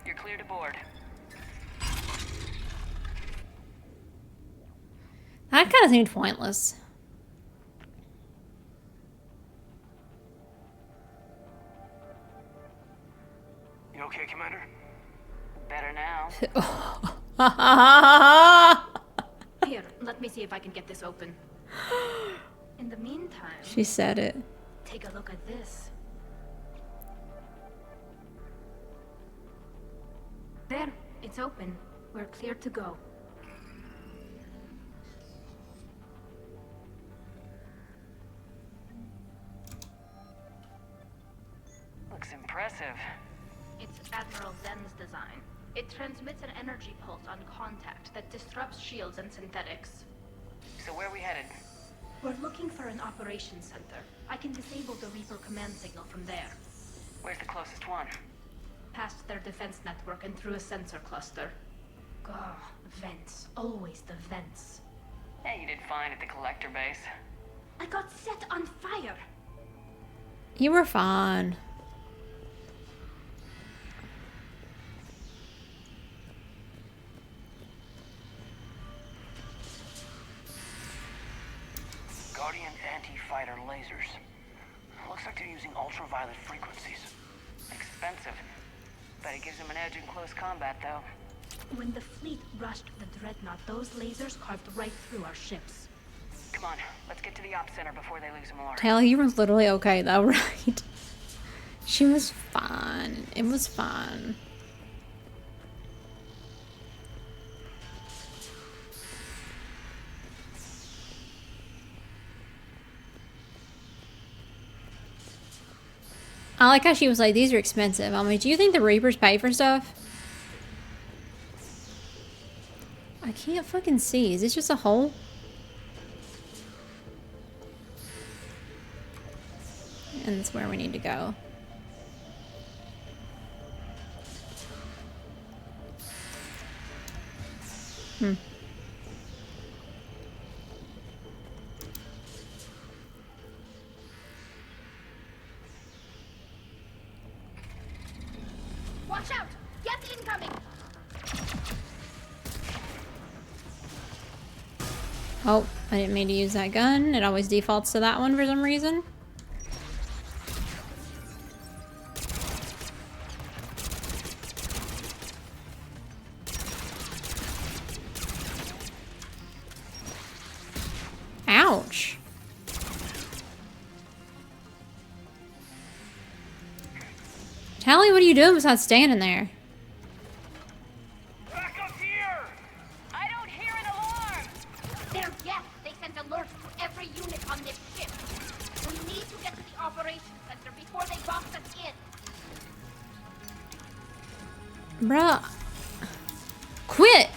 You're clear to board. That kind of seemed pointless. You okay, Commander? Better now. Here, let me see if I can get this open. In the meantime, She said it. take a look at this. There, it's open. We're clear to go. Looks impressive. It's Admiral Zen's design. It transmits an energy pulse on contact that disrupts shields and synthetics. So where are we headed? We're looking for an operations center. I can disable the Reaper command signal from there. Where's the closest one? Past their defense network and through a sensor cluster. Gah, vents. Always the vents. Hey, you did fine at the collector base. I got set on fire! You were fine. Guardian anti-fighter lasers. Looks like they're using ultraviolet frequencies. Expensive. Bet it gives them an edge in close combat, though. When the fleet rushed the Dreadnought, those lasers carved right through our ships. Come on, let's get to the ops center before they lose more. Taylor, you were literally okay though, right? She was fine. It was fine. I like how she was like, these are expensive. I'm like, do you think the Reapers pay for stuff? I can't fucking see. Is this just a hole? And that's where we need to go. Watch out! Get incoming! Oh, I didn't mean to use that gun. It always defaults to that one for some reason. Ouch. Tally, what are you doing besides standing there? Back up here! I don't hear an alarm! They're yes! They sent alerts to every unit on this ship. We need to get to the operations center before they box us in. Bruh. Quit!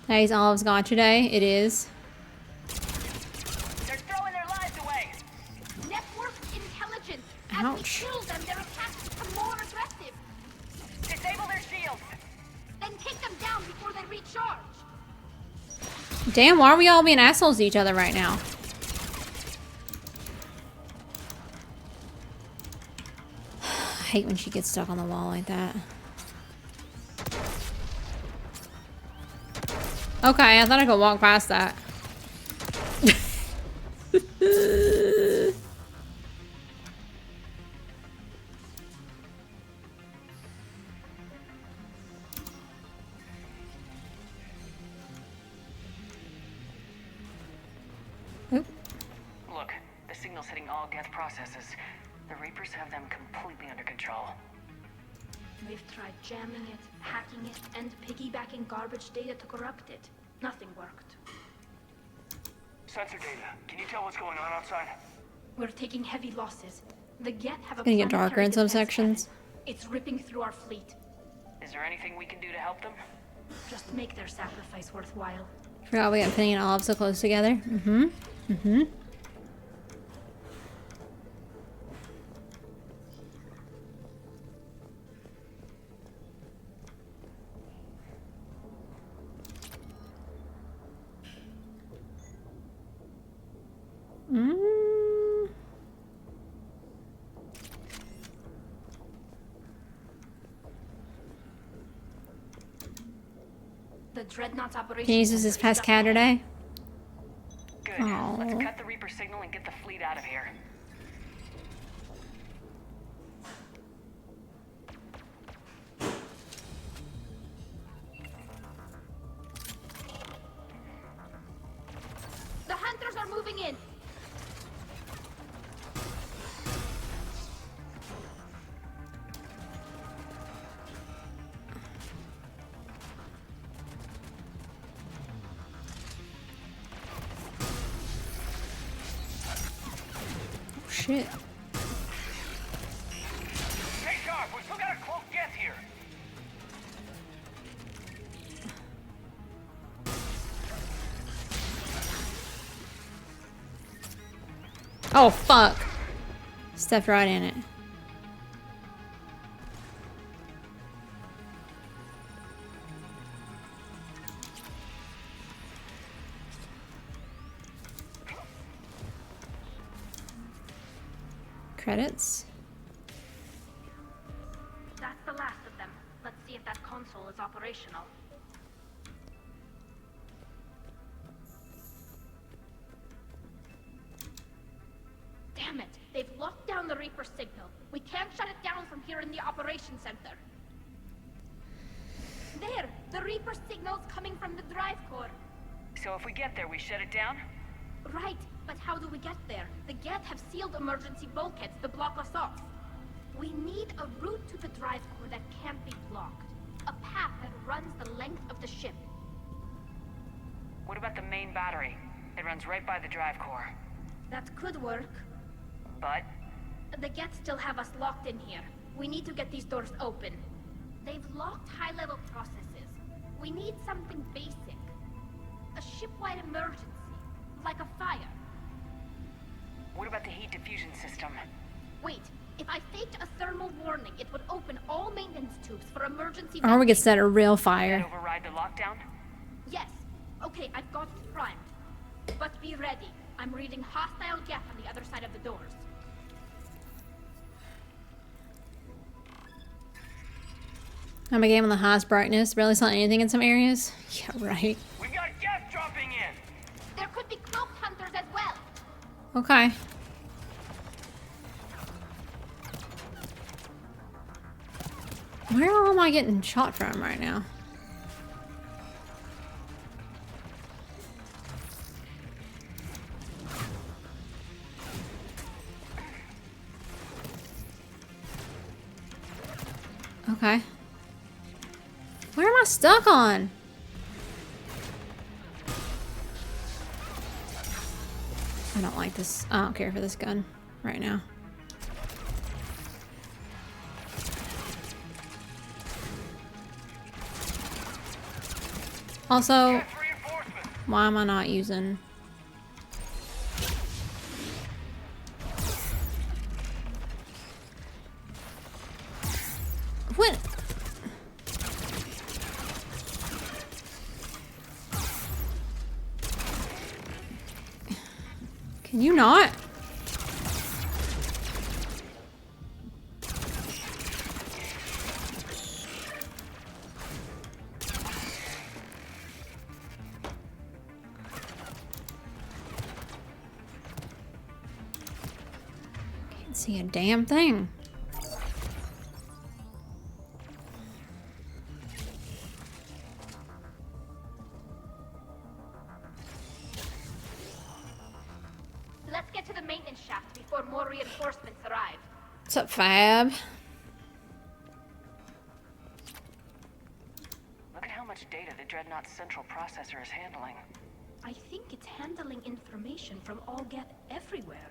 Hey, is Olive's gone today? It is. They're throwing their lives away! Network intelligence. As Ouch. we kill them, their attacks become more aggressive. Disable their shields! Then take them down before they recharge. Damn, why are we all being assholes to each other right now? I hate when she gets stuck on the wall like that. Okay, I thought I could walk past that. Oop. Look, the signal's hitting all Geth processes. The Reapers have them completely under control. We've tried jamming it, hacking it, and piggybacking garbage data to corrupt it. Nothing worked. Sensor data. Can you tell what's going on outside? We're taking heavy losses. The Geth have a gonna get darker planetary in some defense sections. cannon. It's ripping through our fleet. Is there anything we can do to help them? Just make their sacrifice worthwhile. Forgot we got Penny and Olive so close together. Mm-hmm. Mm-hmm. Dreadnought's operation. Can you use this past Saturday? Good. Aw. Let's cut the Reaper signal and get the fleet out of here. The hunters are moving in. Oh, shit. Stay sharp. We still got a close guess here. Oh, fuck. Stepped right in it. Credits. That's the last of them. Let's see if that console is operational. Damn it! They've locked down the Reaper signal. We can't shut it down from here in the operations center. There! The Reaper signal's coming from the drive core. So if we get there, we shut it down? Right, but how do we get there? The Geth have sealed emergency bulkheads to block us off. We need a route to the drive core that can't be blocked. A path that runs the length of the ship. What about the main battery? It runs right by the drive core. That could work. But The Geth still have us locked in here. We need to get these doors open. They've locked high-level processes. We need something basic. A ship-wide emergency. Like a fire. what about the heat diffusion system? Wait, if I faked a thermal warning, it would open all maintenance tubes for emergency Or we could venting. set a real That fire. override the lockdown? Yes. Okay, I've got it primed. But be ready. I'm reading hostile Geth on the other side of the doors. I'm a game on the highest brightness. Barely saw anything in some areas. Yeah, right. We've got gas dropping in. There could be cloaked hunters as well. Okay. Where am I getting shot from right now? Okay. Where am I stuck on? I don't like this. I don't care for this gun right now. Also, Gas reinforcements. why am I not using... What? Can you not? Can't see a damn thing. Let's get to the maintenance shaft before more reinforcements arrive. What's up, Fab? Look at how much data the Dreadnought's central processor is handling. I think it's handling information from all Geth everywhere.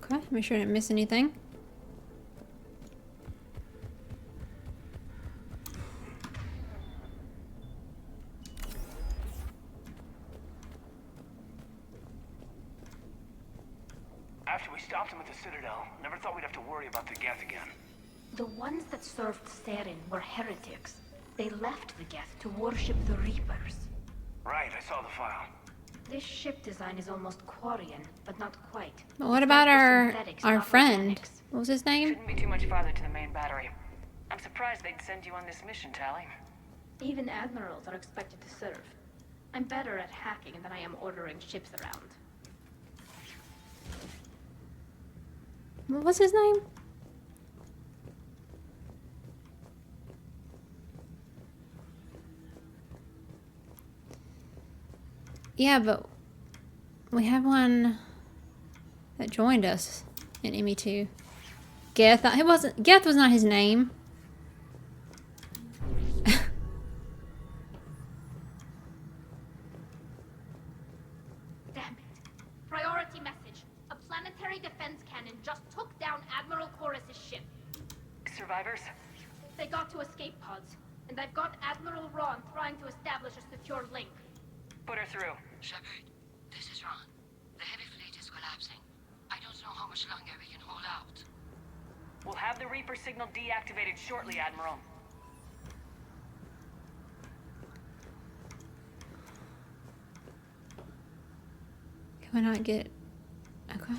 Okay, make sure I didn't miss anything. After we stopped them at the Citadel, never thought we'd have to worry about the Geth again. The ones that served Saren were heretics. They left the Geth to worship the Reapers. Right, I saw the file. This ship design is almost Quarian, but not quite. But what It's about like the our synthetics, our not friend? organics. What was his name? Shouldn't be too much farther to the main battery. I'm surprised they'd send you on this mission, Tally. Even admirals are expected to serve. I'm better at hacking than I am ordering ships around. What was his name? Yeah, but we have one that joined us in ME2. Geth. It wasn't. Geth was not his name. Damn it. Priority message. A planetary defense cannon just took down Admiral Chorus's ship. Survivors? They got to escape pods, and I've got Admiral Ron trying to establish a secure link. Put her through. Shepard, this is Ron. The heavy fleet is collapsing. I don't know how much longer we can hold out. We'll have the Reaper signal deactivated shortly, Admiral. Can we not get? Okay.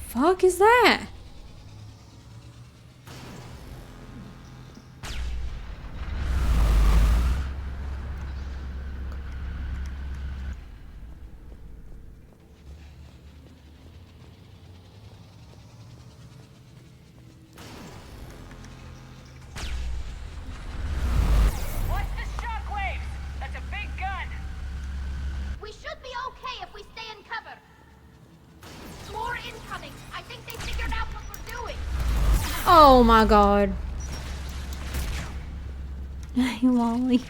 Fuck is that? Watch the shockwaves! That's a big gun! We should be okay if we stay in cover. More incoming. I think they figured out what we're doing. Oh my god. Hey, Wally.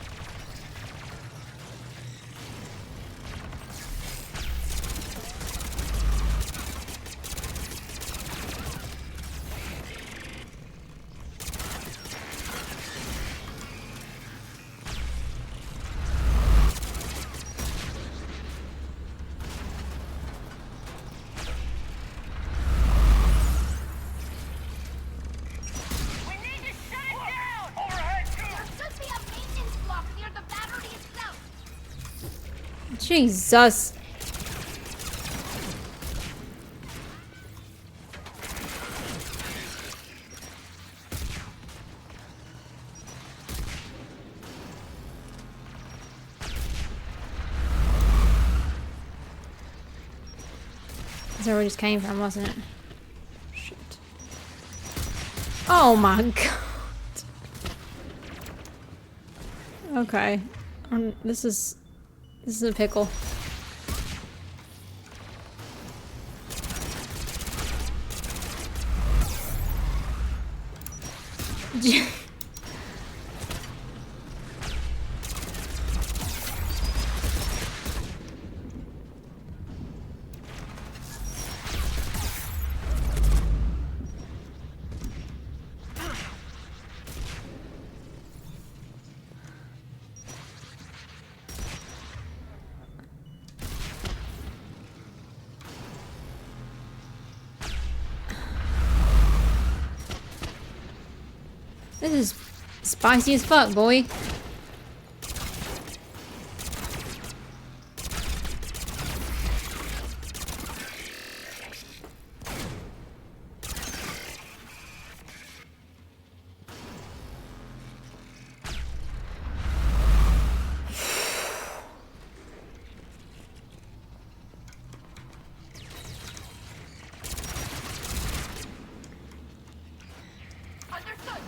We need to shut it down! Overhead, There should be a maintenance block near the battery itself. Jesus. That's where we just came from, wasn't it? Shit. Oh my god. Okay. This is a pickle. This is spicy as fuck, boy. Understood.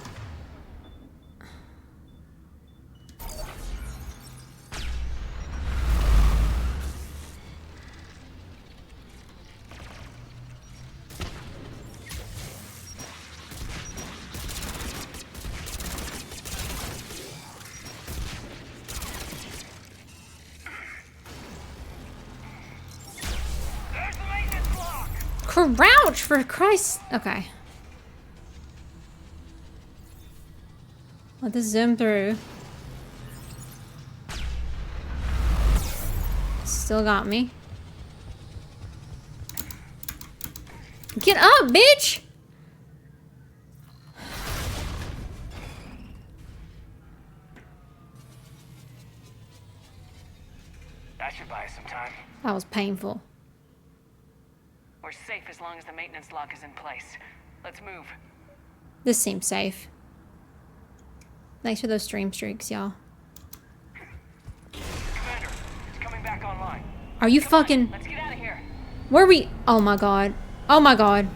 crouch for Christ. Okay. Let this zoom through. Still got me. Get up, bitch! That should buy us some time. That was painful. We're safe as long as the maintenance lock is in place. Let's move. This seems safe. Thanks for those stream streaks, y'all. Commander, it's coming back online. Are you Come fucking... on, let's get out of here. Where are we... Oh my god. Oh my god.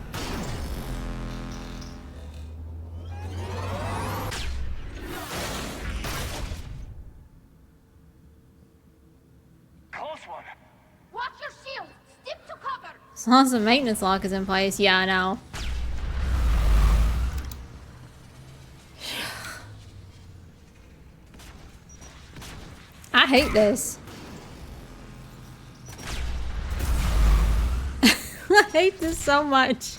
Close one. Watch your shield! Stick to cover! As long as the maintenance lock is in place. Yeah, I know. I hate this. I hate this so much.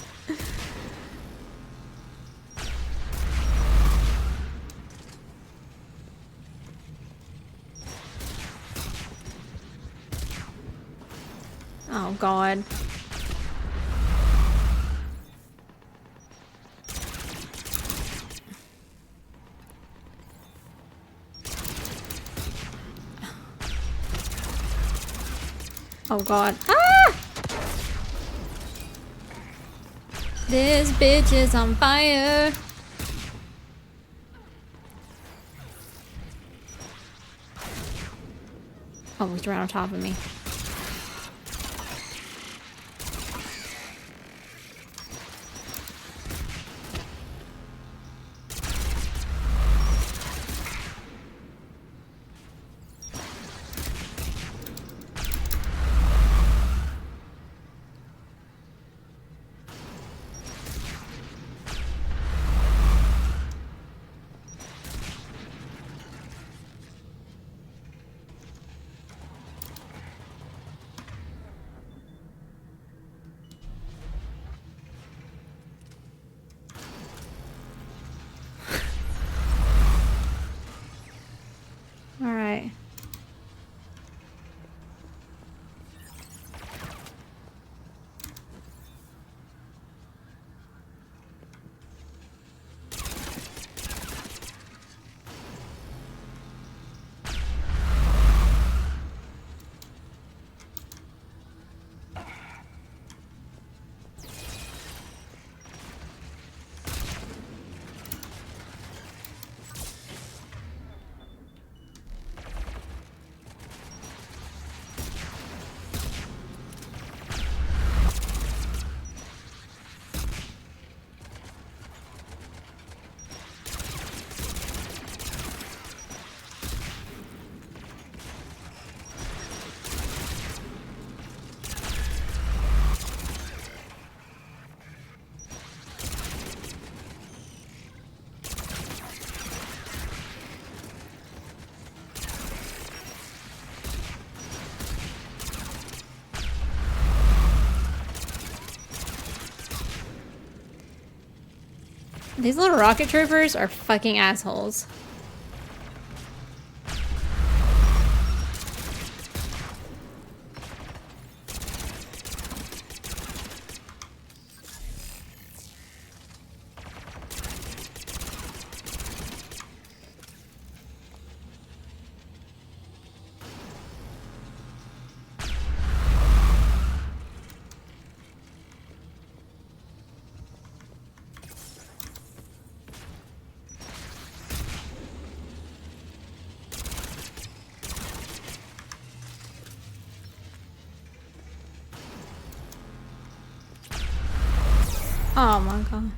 Oh god. Oh god. Ah! This bitch is on fire. Oh, he's right on top of me. All right. These little rocket troopers are fucking assholes. Oh my god.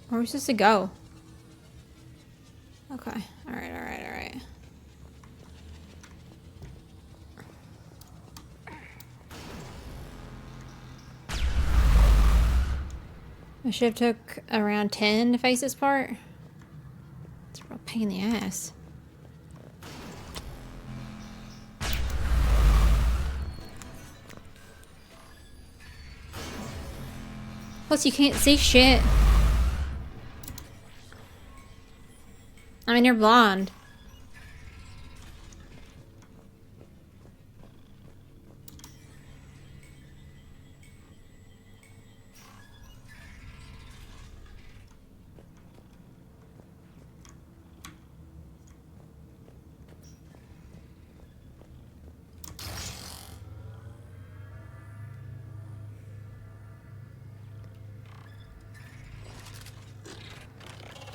Where are we supposed to go? Okay. Alright, alright, alright. I should have took around 10 to face this part. It's a real pain in the ass. Plus, you can't see shit. I mean, you're blind.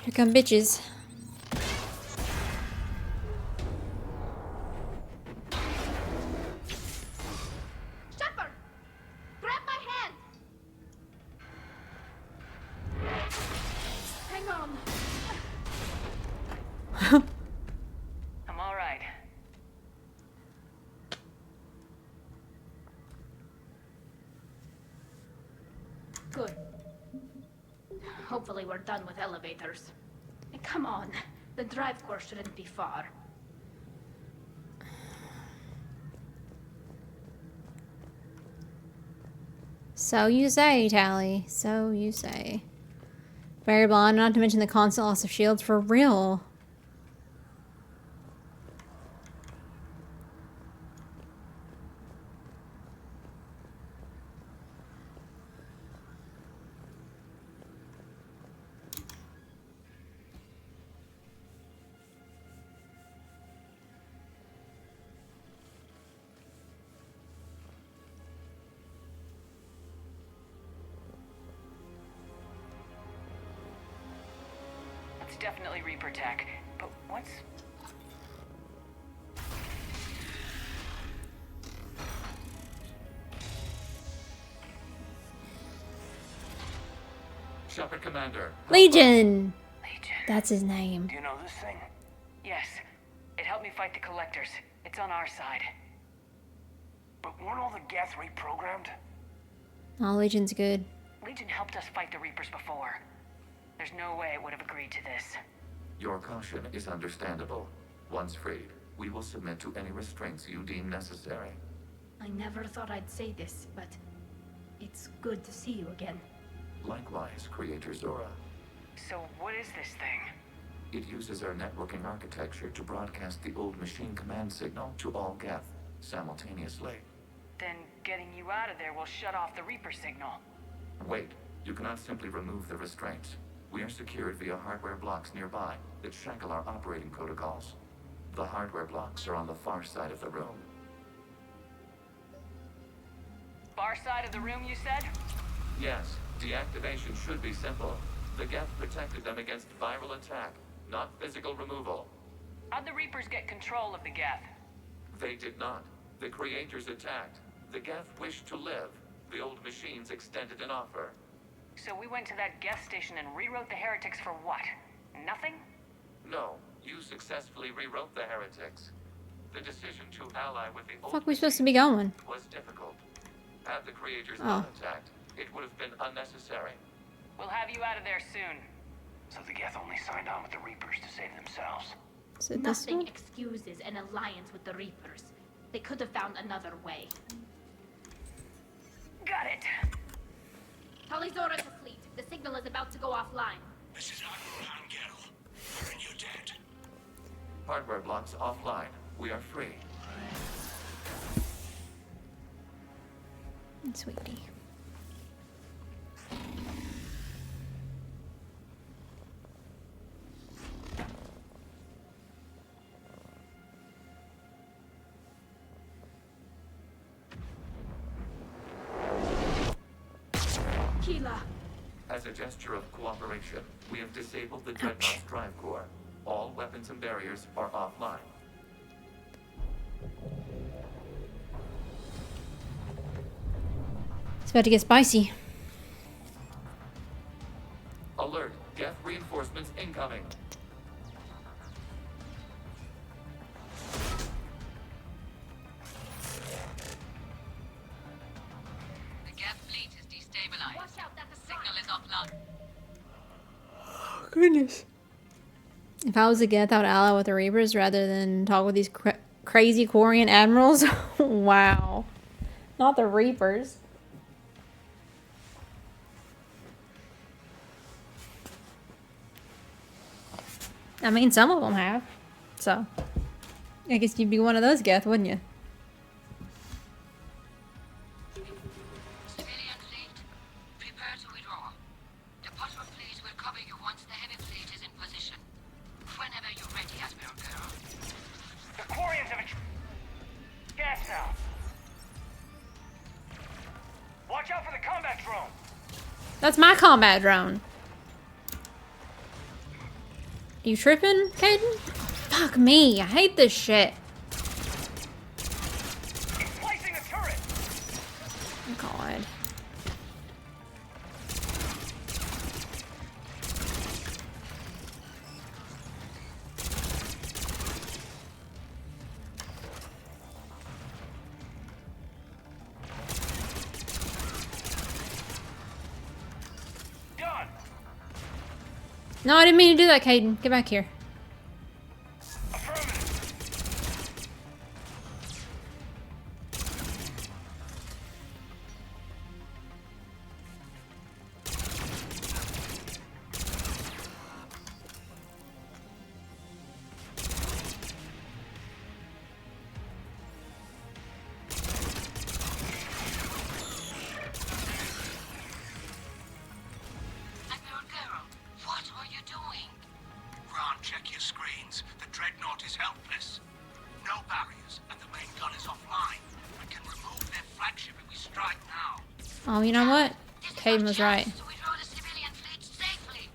Here come bitches. Shepard! Grab my hand! Hang on. I'm all right. Good. Hopefully we're done with elevators. Come on. The drive core shouldn't be far. So you say, Tally. So you say. Very blind, not to mention the constant loss of shields for real. It's definitely Reaper tech, but what's... Shepard Commander. Legion! Legion? That's his name. Do you know this thing? Yes. It helped me fight the Collectors. It's on our side. But weren't all the Geth reprogrammed? Oh, Legion's good. Legion helped us fight the Reapers before. There's no way it would have agreed to this. Your caution is understandable. Once freed, we will submit to any restraints you deem necessary. I never thought I'd say this, but it's good to see you again. Likewise, Creator Zora. So what is this thing? It uses our networking architecture to broadcast the old machine command signal to all Geth simultaneously. Then getting you out of there will shut off the Reaper signal. Wait, you cannot simply remove the restraints. We are secured via hardware blocks nearby that shackle our operating protocols. The hardware blocks are on the far side of the room. Far side of the room, you said? Yes, deactivation should be simple. The Geth protected them against viral attack, not physical removal. How'd the Reapers get control of the Geth? They did not. The Creators attacked. The Geth wished to live. The old machines extended an offer. So we went to that Geth station and rewrote the heretics for what? Nothing? No, you successfully rewrote the heretics. The decision to ally with the old Fuck, we supposed to be going? was difficult. Had the Creators Oh. not attacked, it would have been unnecessary. We'll have you out of there soon. So the Geth only signed on with the Reapers to save themselves. Is it this Nothing one? excuses an alliance with the Reapers. They could have found another way. Got it. Talizora to fleet. The signal is about to go offline. This is Admiral Hangel. We're in your debt. Hardware blocks offline. We are free. Sweetie. Keela. As a gesture of cooperation, we have disabled the Dreadnought's drive core. All weapons and barriers are offline. It's about to get spicy. Alert! Geth reinforcements incoming! The Geth fleet is destabilized. Watch out, that's The a signal sign. is offline. Goodness. If I was a Geth, I would ally with the Reapers rather than talk with these crazy Quarian admirals. Wow. Not the Reapers. I mean, some of them have. So, I guess you'd be one of those, Geth, wouldn't you? Civilian fleet, prepare to withdraw. The patrol fleet will cover you once the heavy fleet is in position. Whenever you're ready, Admiral Girl. The Quarians have gas now. Watch out for the combat drone. That's my combat drone. You tripping, Caden? Fuck me. I hate this shit. He's placing a turret. God. Done. No, I didn't mean to do that, Caden. Get back here. Affirmative. Admiral Girl, what are you doing? Ron, check your screens. The Dreadnought is helpless. No barriers, and the main gun is offline. We can remove their flagship if we strike now. Oh, you know what? This is Caden our was right. chance to withdraw the civilian fleet safely.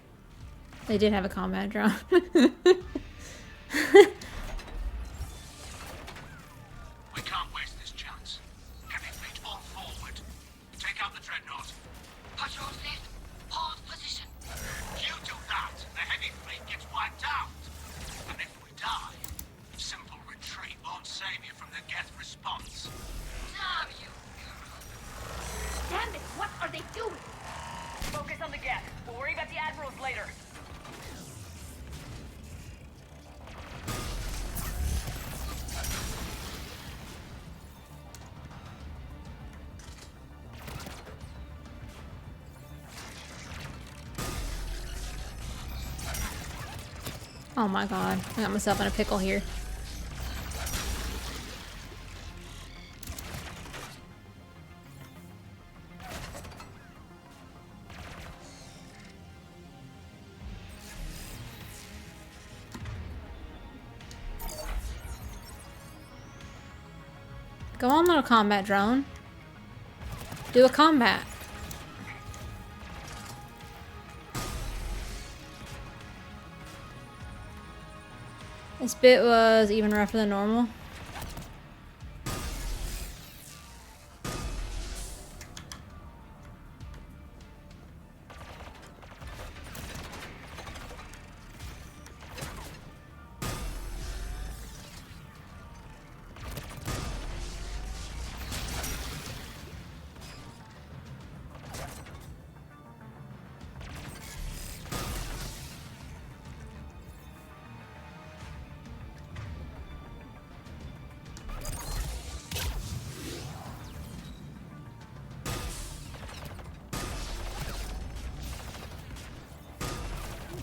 They did have a combat drone. We can't waste this chance. Heavy fleet all forward. Take out the Dreadnought. Patrol fleet, hold position. You do that, the heavy fleet gets wiped out. And if we die, simple retreat won't save you from the Geth response. Damn you, girl. Damn it, what are they doing? Focus on the Geth. We'll worry about the admirals later. Oh my god. I got myself in a pickle here. Go on, little combat drone. Do a combat. This bit was even rougher than normal.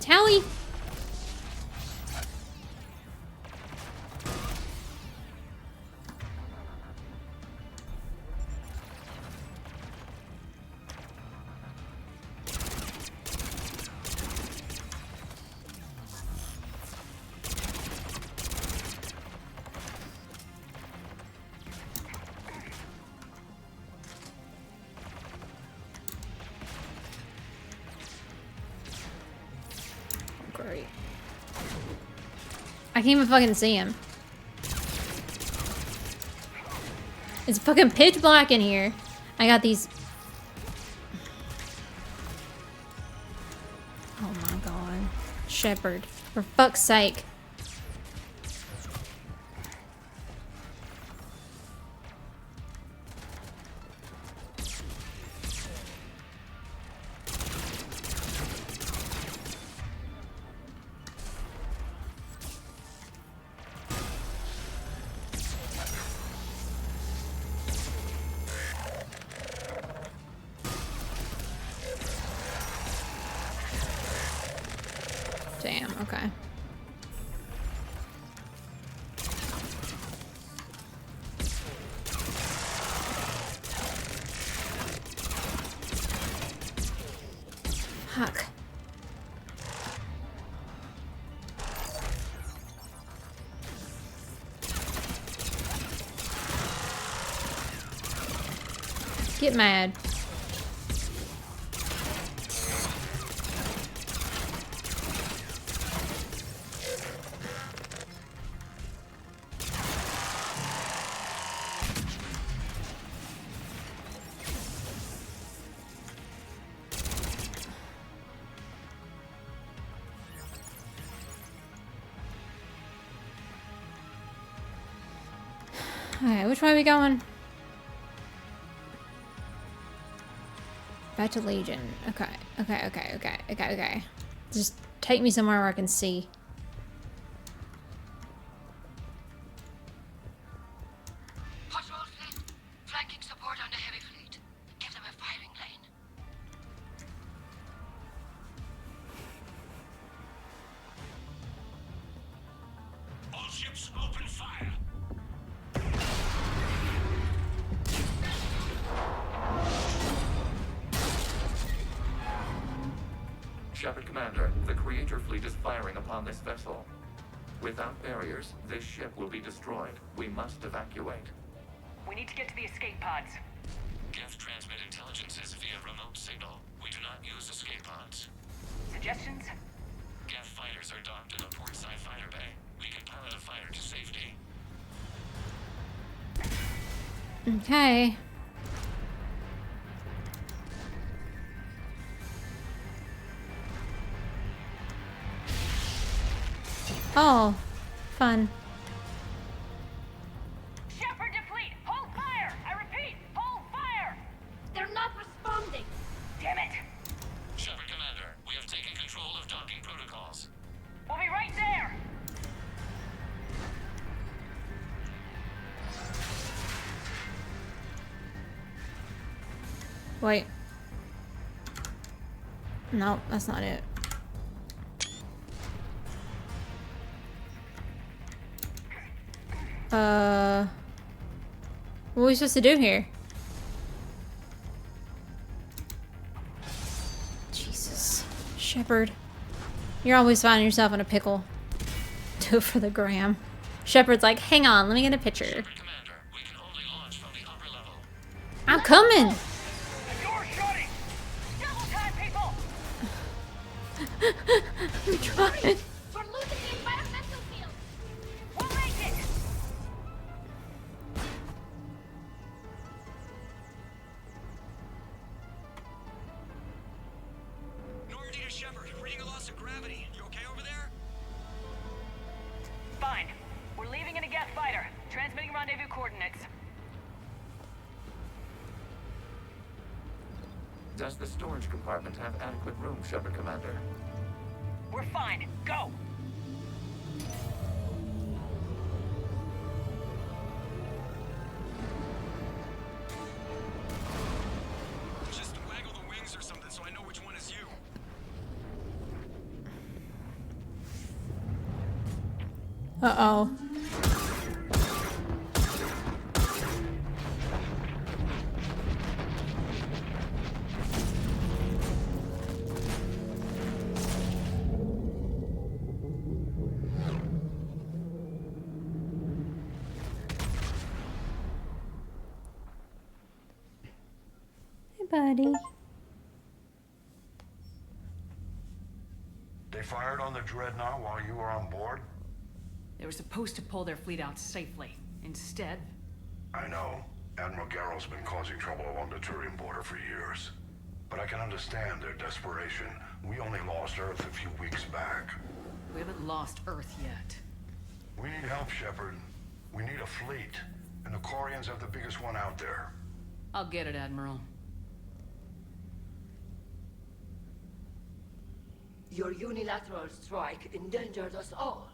Tally! Great. I can't even fucking see him. It's fucking pitch black in here. I got these. Oh my god. Shepherd. For fuck's sake. Damn, okay. Fuck. Get mad. Alright, which way are we going? Back to Legion. Okay. Just take me somewhere where I can see. Patrol fleet, flanking support on the heavy fleet. Give them a firing lane. All ships open fire. Shepard Commander, the Creator fleet is firing upon this vessel. Without barriers, this ship will be destroyed. We must evacuate. We need to get to the escape pods. Geth transmit intelligences via remote signal. We do not use escape pods. Suggestions? Geth fighters are docked in a portside fighter bay. We can pilot a fighter to safety. Okay. Oh, fun. Shepard to fleet! Hold fire! I repeat, hold fire! They're not responding. Damn it! Shepard Commander, we have taken control of docking protocols. We'll be right there! Wait. No, that's not it. What are we supposed to do here? Jesus. Shepard. You're always finding yourself in a pickle. Do it for the gram. Shepard's like, hang on, let me get a picture. Shepard Commander, we can only launch from the upper level. I'm coming! The door's shutting! Double time, people! I'm trying. We're losing the environmental field. We'll make it! Normandy to Shepard, reading a loss of gravity. You okay over there? Fine. We're leaving in a Geth fighter. Transmitting rendezvous coordinates. Does the storage compartment have adequate room, Shepard Commander? We're fine. Go! Just waggle the wings or something so I know which one is you. Uh-oh. Hey, buddy. They fired on the Dreadnought while you were on board? They were supposed to pull their fleet out safely. Instead, I know. Admiral Garrow's been causing trouble along the Turian border for years. But I can understand their desperation. We only lost Earth a few weeks back. we haven't lost Earth yet. We need help, Shepard. We need a fleet. And the Corians have the biggest one out there. I'll get it, Admiral. Your unilateral strike endangered us all.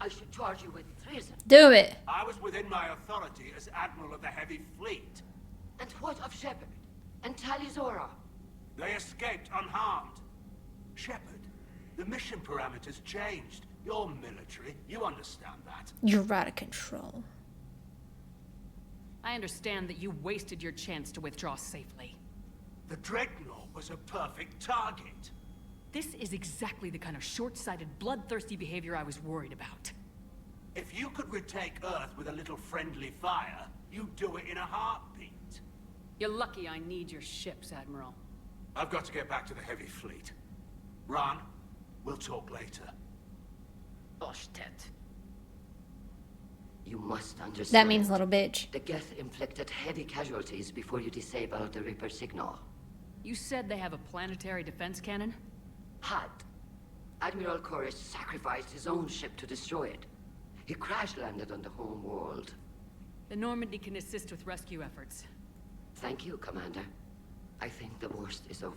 I should charge you with treason. Do it. I was within my authority as Admiral of the Heavy Fleet. And what of Shepard? And Talizora? They escaped unharmed. Shepard, the mission parameters changed. You're military. You understand that. You're out of control. I understand that you wasted your chance to withdraw safely. The Dreadnought was a perfect target. This is exactly the kind of short-sighted, bloodthirsty behavior I was worried about. If you could retake Earth with a little friendly fire, you'd do it in a heartbeat. You're lucky I need your ships, Admiral. I've got to get back to the heavy fleet. Ron, we'll talk later. Oshtet. You must understand. That means little bitch. The Geth inflicted heavy casualties before you disabled the Reaper signal. You said they have a planetary defense cannon? Had. Admiral Koresh sacrificed his own ship to destroy it. He crash-landed on the home world. The Normandy can assist with rescue efforts. Thank you, Commander. I think the worst is over.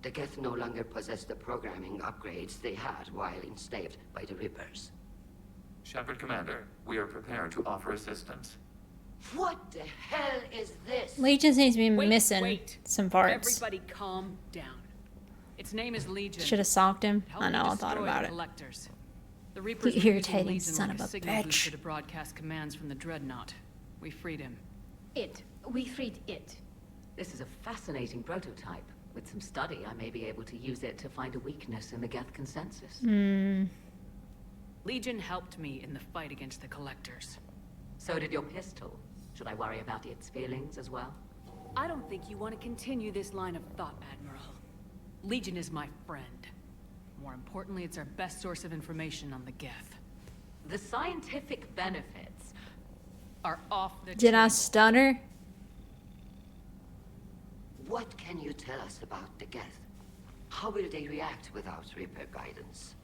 The Geth no longer possess the programming upgrades they had while enslaved by the Reapers. Shepard Commander, we are prepared to offer assistance. What the hell is this? Legion seems to be Wait, missing wait. some parts. Everybody calm down. Its name is Legion. Should have socked him. Help I know, I thought destroy about the it. collectors. The Reapers You were using irritating Legion son like of a signal bitch. booster to broadcast commands from the Dreadnought. We freed him. We freed it. This is a fascinating prototype. With some study, I may be able to use it to find a weakness in the Geth consensus. Legion helped me in the fight against the collectors. So did your pistol. Should I worry about its feelings as well? I don't think you want to continue this line of thought, Admiral. Legion is my friend. More importantly, it's our best source of information on the Geth. The scientific benefits. Are off the Did I table. stutter? What can you tell us about the Geth? How will they react without Reaper guidance?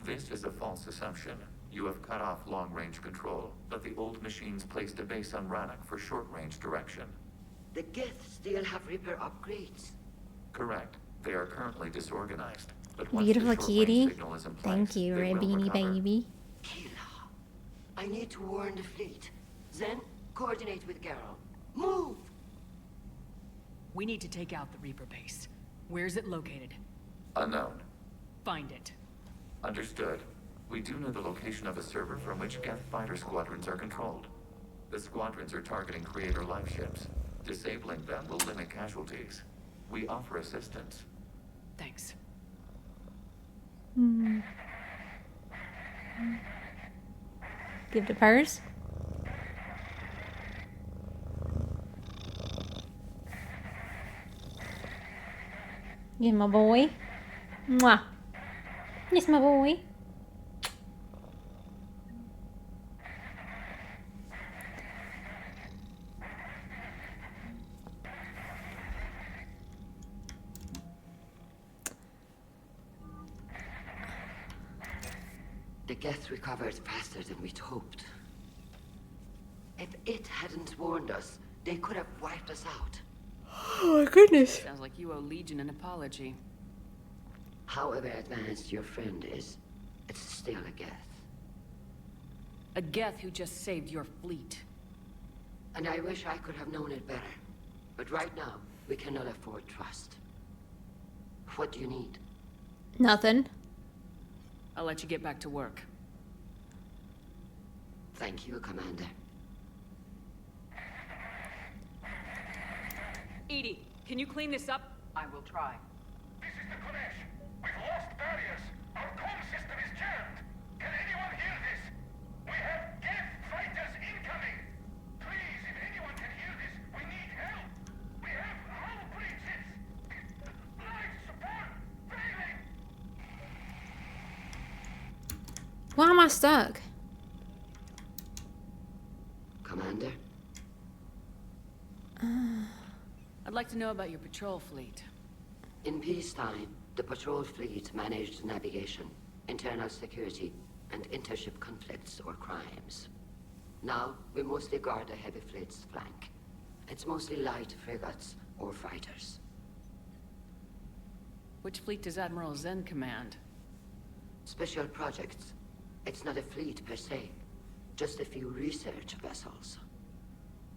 This is a false assumption. You have cut off long-range control, but the old machines placed a base on Rannoch for short-range direction. The Geth still have Reaper upgrades. Correct. They are currently disorganized. But once Beautiful the short-range kitty. signal is in place, Thank you, they Red will Beanie recover. Baby. Killa. I need to warn the fleet. Then coordinate with Garrow. Move! We need to take out the Reaper base. Where is it located? Unknown. Find it. Understood. We do know the location of a server from which Geth fighter squadrons are controlled. The squadrons are targeting Creator life ships. Disabling them will limit casualties. We offer assistance. Thanks. Give the purse. Give my boy. Mwah. Yes, my boy. The Geth recovered faster than we'd hoped. If it hadn't warned us, they could have wiped us out. Oh my goodness. Sounds like you owe Legion an apology. However advanced your friend is, it's still a Geth. A Geth who just saved your fleet. And I wish I could have known it better. But right now, we cannot afford trust. What do you need? Nothing. I'll let you get back to work. Thank you, Commander. Edie, can you clean this up? I will try. This is the Kodesh. We've lost barriers. Our comm system is jammed. Can anyone hear this? We have Geth fighters incoming. Please, if anyone can hear this, we need help. We have hull breaches. Life support failing. Why am I stuck? Commander? I'd like to know about your patrol fleet. In peacetime, the patrol fleet managed navigation, internal security, and intership conflicts or crimes. Now, we mostly guard the heavy fleet's flank. It's mostly light frigates or fighters. Which fleet does Admiral Zen command? Special projects. It's not a fleet per se, just a few research vessels.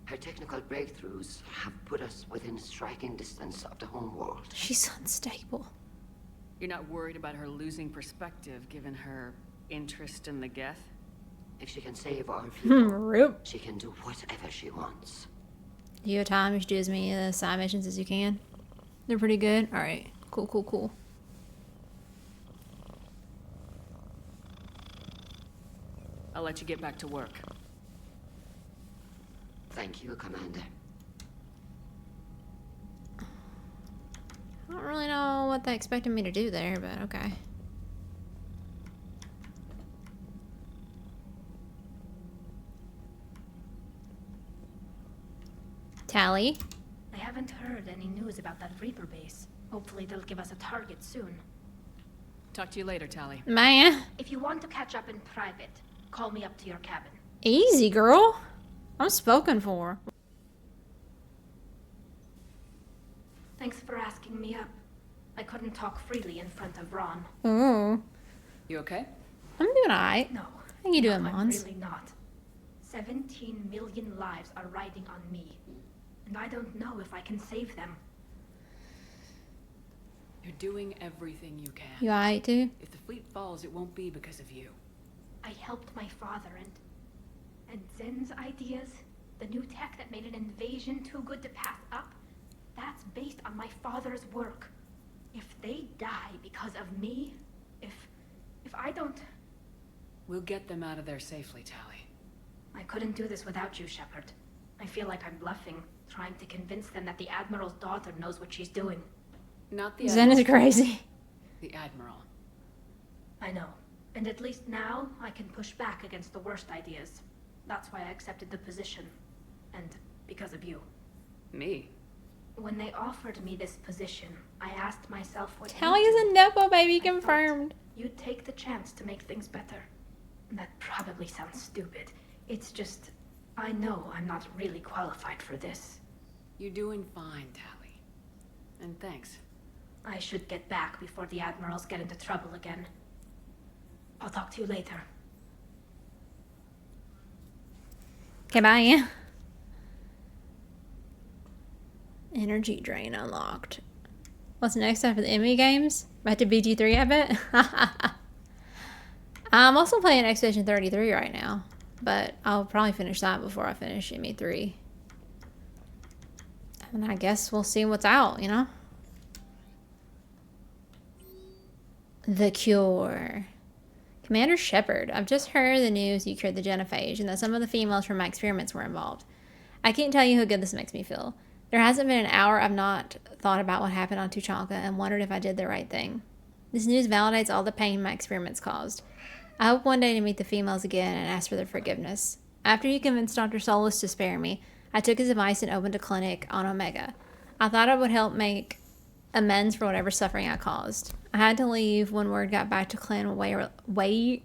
Her technical breakthroughs have put us within striking distance of the home world. She's unstable. You're not worried about her losing perspective given her interest in the Geth? If she can save our people, Rip. she can do whatever she wants. Do you have time? You should do as many side missions as you can. They're pretty good. Alright. Cool, cool, cool. I'll let you get back to work. Thank you, Commander. I don't really know what they expected me to do there, but okay. Tally? I haven't heard any news about that Reaper base. Hopefully they'll give us a target soon. Talk to you later, Tally. Man. If you want to catch up in private, call me up to your cabin. Easy, girl. I'm spoken for. Thanks for asking me up. I couldn't talk freely in front of Ron. Ooh. You okay? I'm doing alright. No. How you doing, no, I'm Mons? really not. 17 million lives are riding on me. And I don't know if I can save them. You're doing everything you can. You alright, too? If the fleet falls, it won't be because of you. I helped my father and Zen's ideas, the new tech that made an invasion too good to pass up, that's based on my father's work. If they die because of me, if I don't... We'll get them out of there safely, Tally. I couldn't do this without you, Shepard. I feel like I'm bluffing, trying to convince them that the Admiral's daughter knows what she's doing. Not the Zen is Admiral. crazy. The Admiral. I know. And at least now, I can push back against the worst ideas. That's why I accepted the position. And because of you. Me? When they offered me this position, I asked myself what Tally you'd is do. a Nepo baby, I thought confirmed. You'd take the chance to make things better. That probably sounds stupid. It's just, I know I'm not really qualified for this. You're doing fine, Tally. And thanks. I should get back before the Admirals get into trouble again. I'll talk to you later. Okay, bye. Energy drain unlocked. What's next after the Emmy games? Back to BG3, I bet. I'm also playing Expedition 33 right now, but I'll probably finish that before I finish Emmy 3. And I guess we'll see what's out, you know? The Cure. Commander Shepard, I've just heard the news you cured the genophage and that some of the females from my experiments were involved. I can't tell you how good this makes me feel. There hasn't been an hour I've not thought about what happened on Tuchanka and wondered if I did the right thing. This news validates all the pain my experiments caused. I hope one day to meet the females again and ask for their forgiveness. After you convinced Dr. Solus to spare me, I took his advice and opened a clinic on Omega. I thought it would help make amends for whatever suffering I caused. I had to leave when word got back to Clan Boyerlock.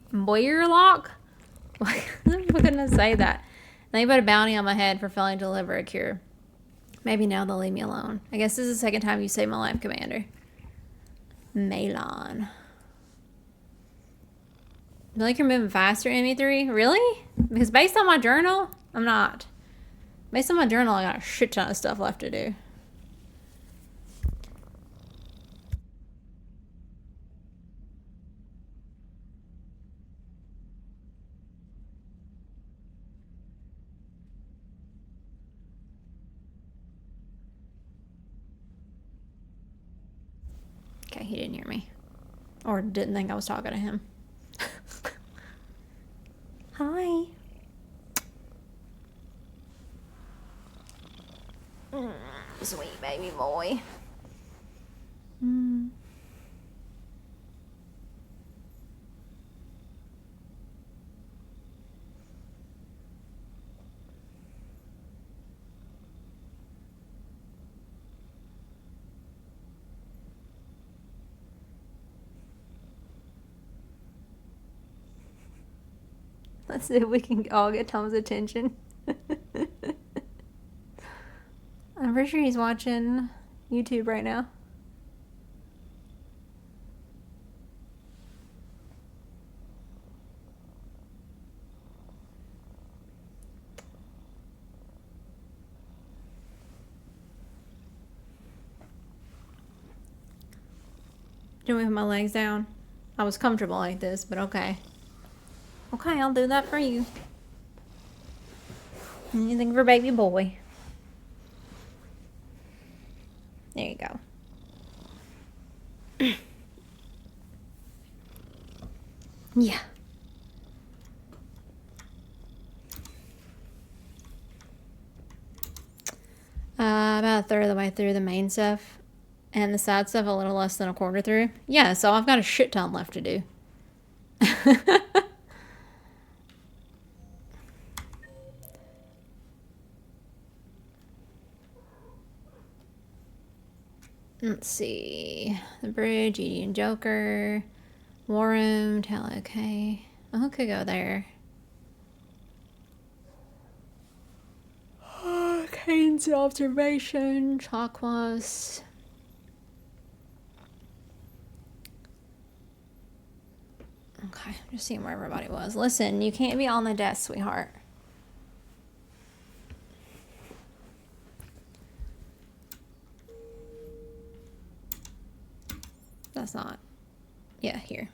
Why couldn't I say that? They put a bounty on my head for failing to deliver a cure. Maybe now they'll leave me alone. I guess this is the second time you saved my life, Commander. Malon. I feel like you're moving faster in ME3? Really? Because based on my journal, I'm not. Based on my journal, I got a shit ton of stuff left to do. Okay, he didn't hear me. Or didn't think I was talking to him. Hi. Sweet baby boy. Let's see if we can all get Tom's attention. I'm pretty sure he's watching YouTube right now. Don't move my legs down. I was comfortable like this, but okay. Okay, I'll do that for you. Anything for baby boy. There you go. Yeah. third of the way through the main stuff, and the side stuff a little less than a quarter through. Yeah, so I've got a shit ton left to do. Let's see. The bridge, Edie and Joker. War room, tell okay. I could go there. Kane's observation, Chakwas. Okay, just seeing where everybody was. Listen, you can't be on the desk, sweetheart. That's not. Yeah, here.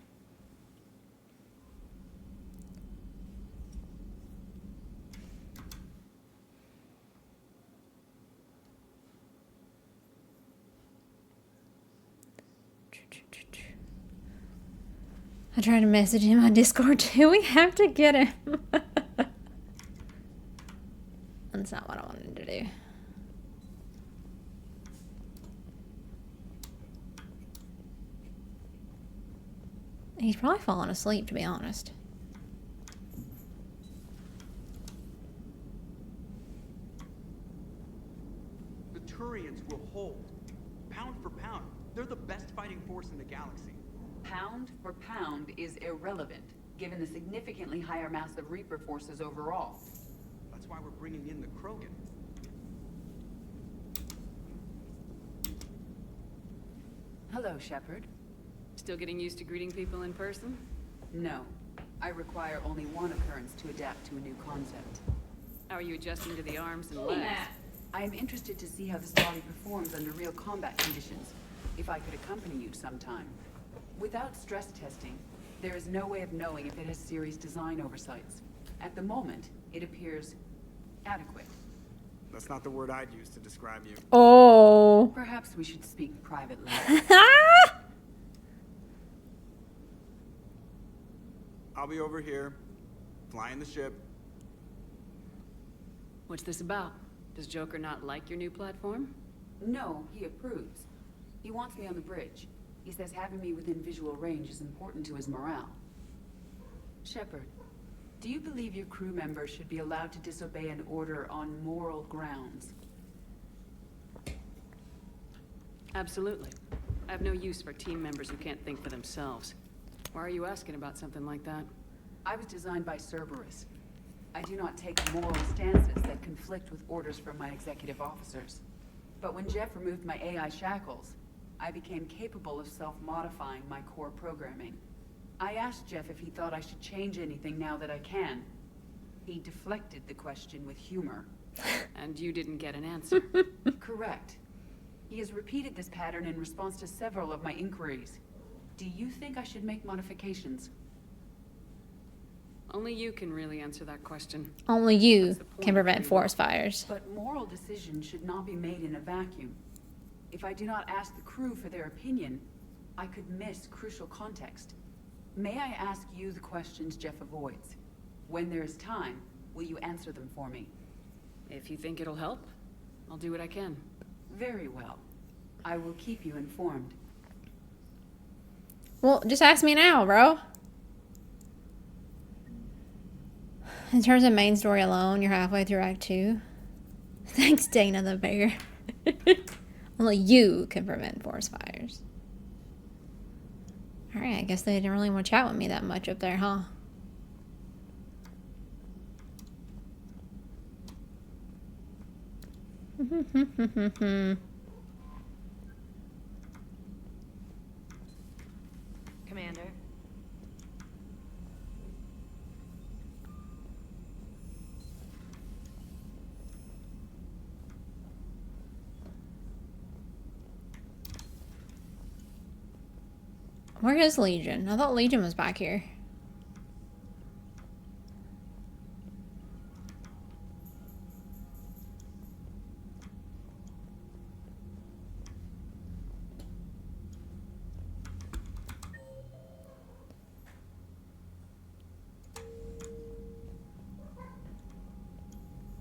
I tried to message him on Discord too. We have to get him. That's not what I wanted to do. He's probably fallen asleep, to be honest. The Turians will hold. Pound for pound, they're the best fighting force in the galaxy. Pound for pound is irrelevant, given the significantly higher mass of Reaper forces overall. That's why we're bringing in the Krogan. Hello, Shepard. Still getting used to greeting people in person? No. I require only one occurrence to adapt to a new concept. How are you adjusting to the arms and legs? I am interested to see how this body performs under real combat conditions, if I could accompany you sometime. Without stress testing, there is no way of knowing if it has serious design oversights. At the moment, it appears adequate. That's not the word I'd use to describe you. Oh. Perhaps we should speak privately. I'll be over here, flying the ship. What's this about? Does Joker not like your new platform? No, he approves. He wants me on the bridge. He says having me within visual range is important to his morale. Shepard, do you believe your crew members should be allowed to disobey an order on moral grounds? Absolutely. I have no use for team members who can't think for themselves. Why are you asking about something like that? I was designed by Cerberus. I do not take moral stances that conflict with orders from my executive officers. But when Jeff removed my AI shackles, I became capable of self-modifying my core programming. I asked Jeff if he thought I should change anything now that I can. He deflected the question with humor. And you didn't get an answer. Correct. He has repeated this pattern in response to several of my inquiries. Do you think I should make modifications? Only you can really answer that question. Only you can prevent forest fires. But moral decisions should not be made in a vacuum. If I do not ask the crew for their opinion, I could miss crucial context. May I ask you the questions Jeff avoids? When there is time, will you answer them for me? If you think it'll help, I'll do what I can. Very well. I will keep you informed. Well, just ask me now, bro. In terms of main story alone, you're halfway through Act 2. Thanks, Dana the Bear. Only you can prevent forest fires. Alright, I guess they didn't really want to chat with me that much up there, huh? Commander. Where is Legion? I thought Legion was back here.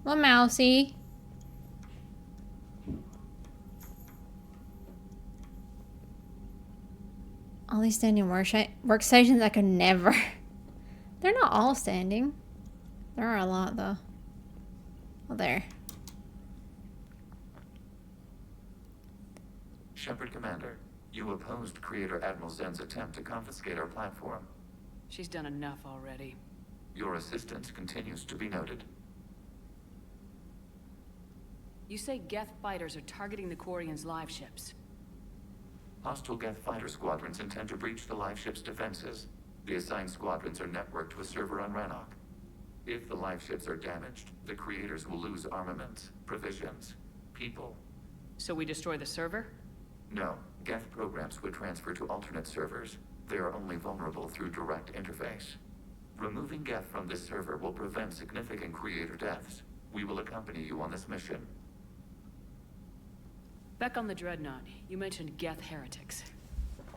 Well, Mousy. All these standing workstations, I could never. They're not all standing. There are a lot, though. Oh, there. Shepard Commander, you opposed Creator Admiral Zen's attempt to confiscate our platform. She's done enough already. Your assistance continues to be noted. You say Geth fighters are targeting the Quarians' live ships. Hostile Geth fighter squadrons intend to breach the live ship's defenses. The assigned squadrons are networked to a server on Rannoch. If the live ships are damaged, the creators will lose armaments, provisions, people. So we destroy the server? No, Geth programs would transfer to alternate servers. They are only vulnerable through direct interface. Removing Geth from this server will prevent significant creator deaths. We will accompany you on this mission. Back on the Dreadnought, you mentioned Geth heretics.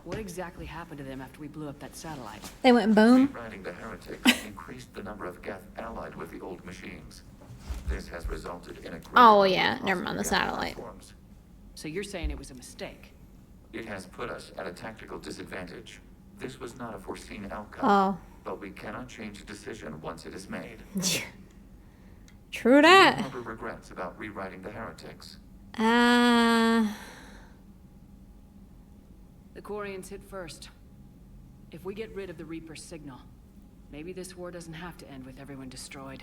What exactly happened to them after we blew up that satellite? They went boom. Rewriting the heretics increased the number of Geth allied with the old machines. This has resulted in a great Oh, number yeah. of Never mind the Geth satellite. platforms. So you're saying it was a mistake? It has put us at a tactical disadvantage. This was not a foreseen outcome. Oh. But we cannot change a decision once it is made. True that. Harbor regrets about rewriting the heretics. The Quarians hit first. If we get rid of the Reaper's signal, maybe this war doesn't have to end with everyone destroyed.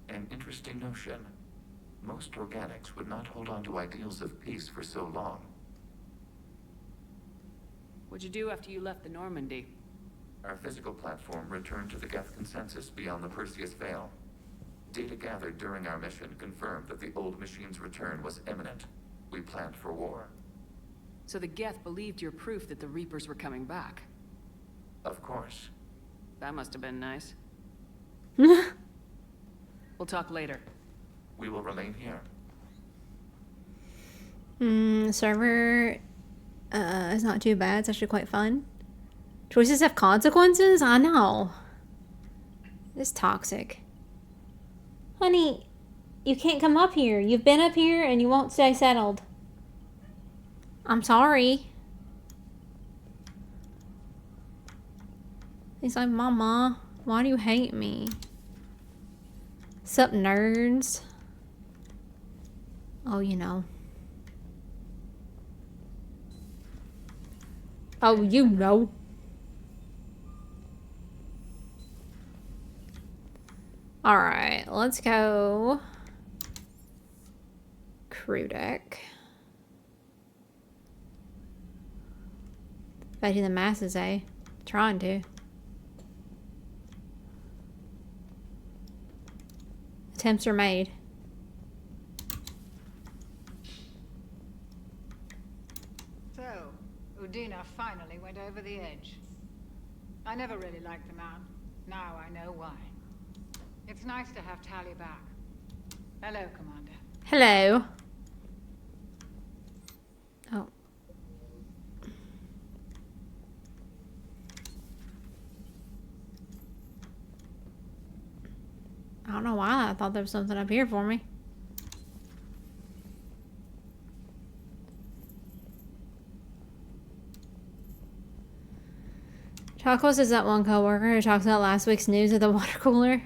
An interesting notion. Most organics would not hold on to ideals of peace for so long. What'd you do after you left the Normandy? Our physical platform returned to the Geth consensus beyond the Perseus Veil. Data gathered during our mission confirmed that the old machine's return was imminent. We planned for war. So the Geth believed your proof that the Reapers were coming back? Of course. That must have been nice. We'll talk later. We will remain here. Server is not too bad. It's actually quite fun. Choices have consequences? I know. It's toxic. Honey, you can't come up here. You've been up here and you won't stay settled. I'm sorry. He's like, Mama, why do you hate me? Sup, nerds? Oh, you know. Oh, you know. Alright, let's go. Crew deck. Fighting the masses, eh? Trying to. Attempts are made. So, Udina finally went over the edge. I never really liked the man. Now I know why. It's nice to have Tali back. Hello, Commander. Hello. Oh. I don't know why I thought there was something up here for me. Chocos is that one coworker who talks about last week's news at the water cooler.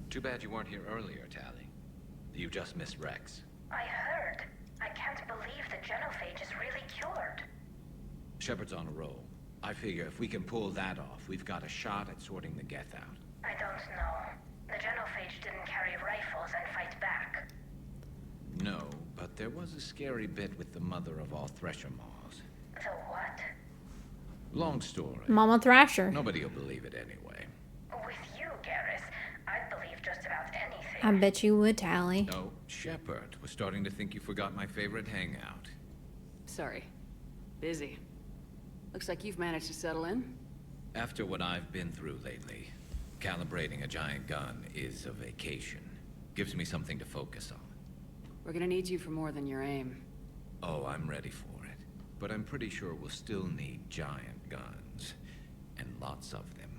Too bad you weren't here earlier, Tali. You just missed Rex. I heard. I can't believe the genophage is really cured. Shepard's on a roll. I figure if we can pull that off, we've got a shot at sorting the Geth out. I don't know. The genophage didn't carry rifles and fight back. No, but there was a scary bit with the mother of all Thresher Maws. The what? Long story. Mama Thrasher. Nobody will believe it anyway. With you, Garrus, I'd believe just about anything. I bet you would, Tali. No, Shepard was starting to think you forgot my favorite hangout. Sorry. Busy. Looks like you've managed to settle in. After what I've been through lately, calibrating a giant gun is a vacation. Gives me something to focus on. We're gonna need you for more than your aim. Oh, I'm ready for it. But I'm pretty sure we'll still need giant guns. And lots of them.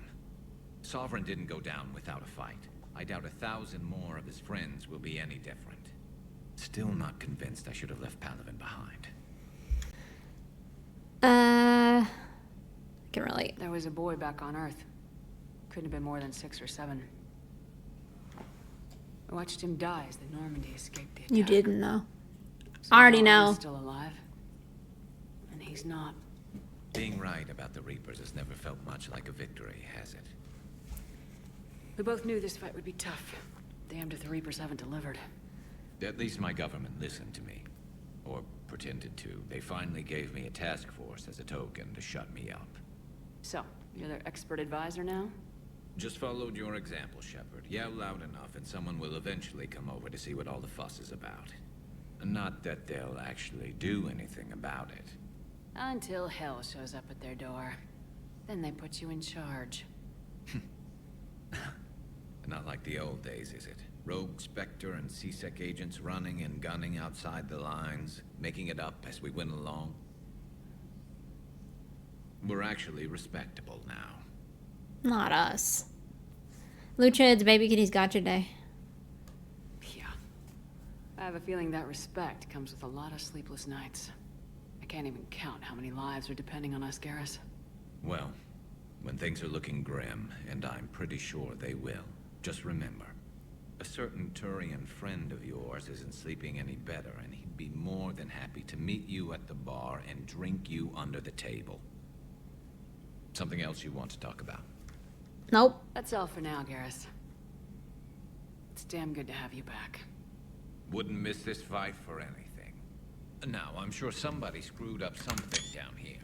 Sovereign didn't go down without a fight. I doubt 1,000 more of his friends will be any different. Still not convinced I should have left Palaven behind. Yeah. I can relate. There was a boy back on Earth. Couldn't have been more than 6 or 7. I watched him die as the Normandy escaped the attack. You didn't know. I already know. He's still alive. And he's not. Being right about the Reapers has never felt much like a victory, has it? We both knew this fight would be tough. Damned if the Reapers haven't delivered. At least my government listened to me. Or pretended to. They finally gave me a task force as a token to shut me up. So, you're their expert advisor now? Just followed your example, Shepard. Yell loud enough and someone will eventually come over to see what all the fuss is about. Not that they'll actually do anything about it. Until hell shows up at their door. Then they put you in charge. Not like the old days, is it? Rogue Spectre and C-Sec agents running and gunning outside the lines, making it up as we went along. We're actually respectable now. Not us. Luchad's baby kitty's gotcha day. Yeah. I have a feeling that respect comes with a lot of sleepless nights. I can't even count how many lives are depending on us, Garrus. Well, when things are looking grim, and I'm pretty sure they will, just remember, a certain Turian friend of yours isn't sleeping any better, and he'd be more than happy to meet you at the bar and drink you under the table. Something else you want to talk about? Nope. That's all for now, Garrus. It's damn good to have you back. Wouldn't miss this fight for anything. Now, I'm sure somebody screwed up something down here.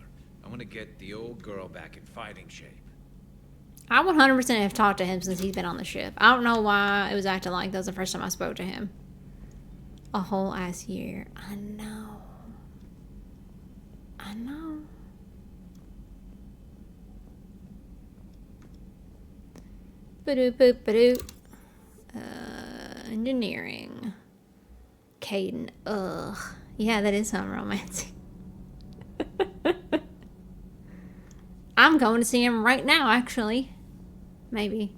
I want to get the old girl back in fighting shape. I 100% have talked to him since he's been on the ship. I don't know why it was acting like that was the first time I spoke to him. A whole ass year. I know. I know. Ba-doop, boop, ba-doop. Engineering. Caden. Ugh. Yeah, that is some romantic. I'm going to see him right now, actually. Maybe.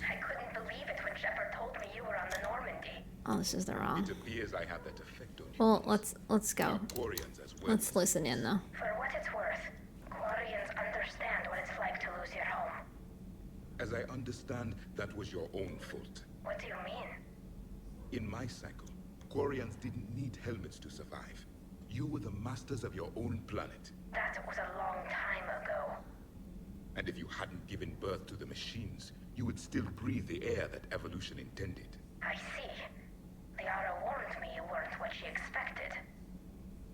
I couldn't believe it when Shepard told me you were on the Normandy. Oh, this is the wrong. It appears I have that effect on you. Well, let's go. Quarians as well. Let's listen in, though. For what it's worth, Quarians understand what it's like to lose your home. As I understand, that was your own fault. What do you mean? In my cycle, Quarians didn't need helmets to survive. You were the masters of your own planet. That was a long time ago. And if you hadn't given birth to the machines, you would still breathe the air that evolution intended. I see. Liara warned me you weren't what she expected.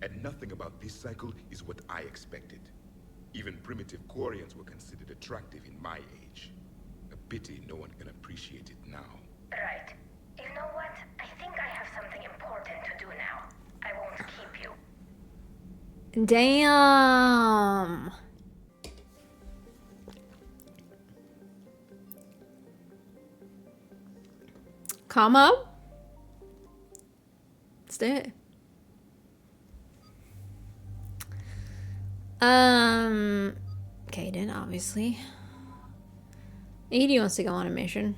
And nothing about this cycle is what I expected. Even primitive Quarians were considered attractive in my age. A pity no one can appreciate it now. Right. You know what? I think I have something important to do now. I won't keep you. Damn. Come up. Let's do it. Caden, obviously. Edie wants to go on a mission.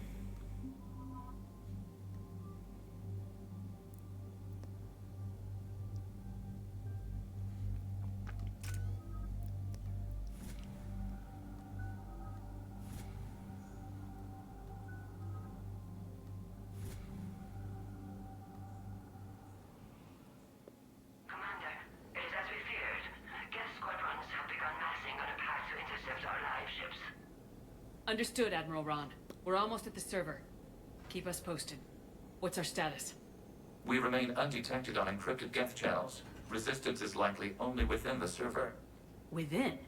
Understood, Admiral Ron. We're almost at the server. Keep us posted. What's our status? We remain undetected on encrypted Geth channels. Resistance is likely only within the server. Within?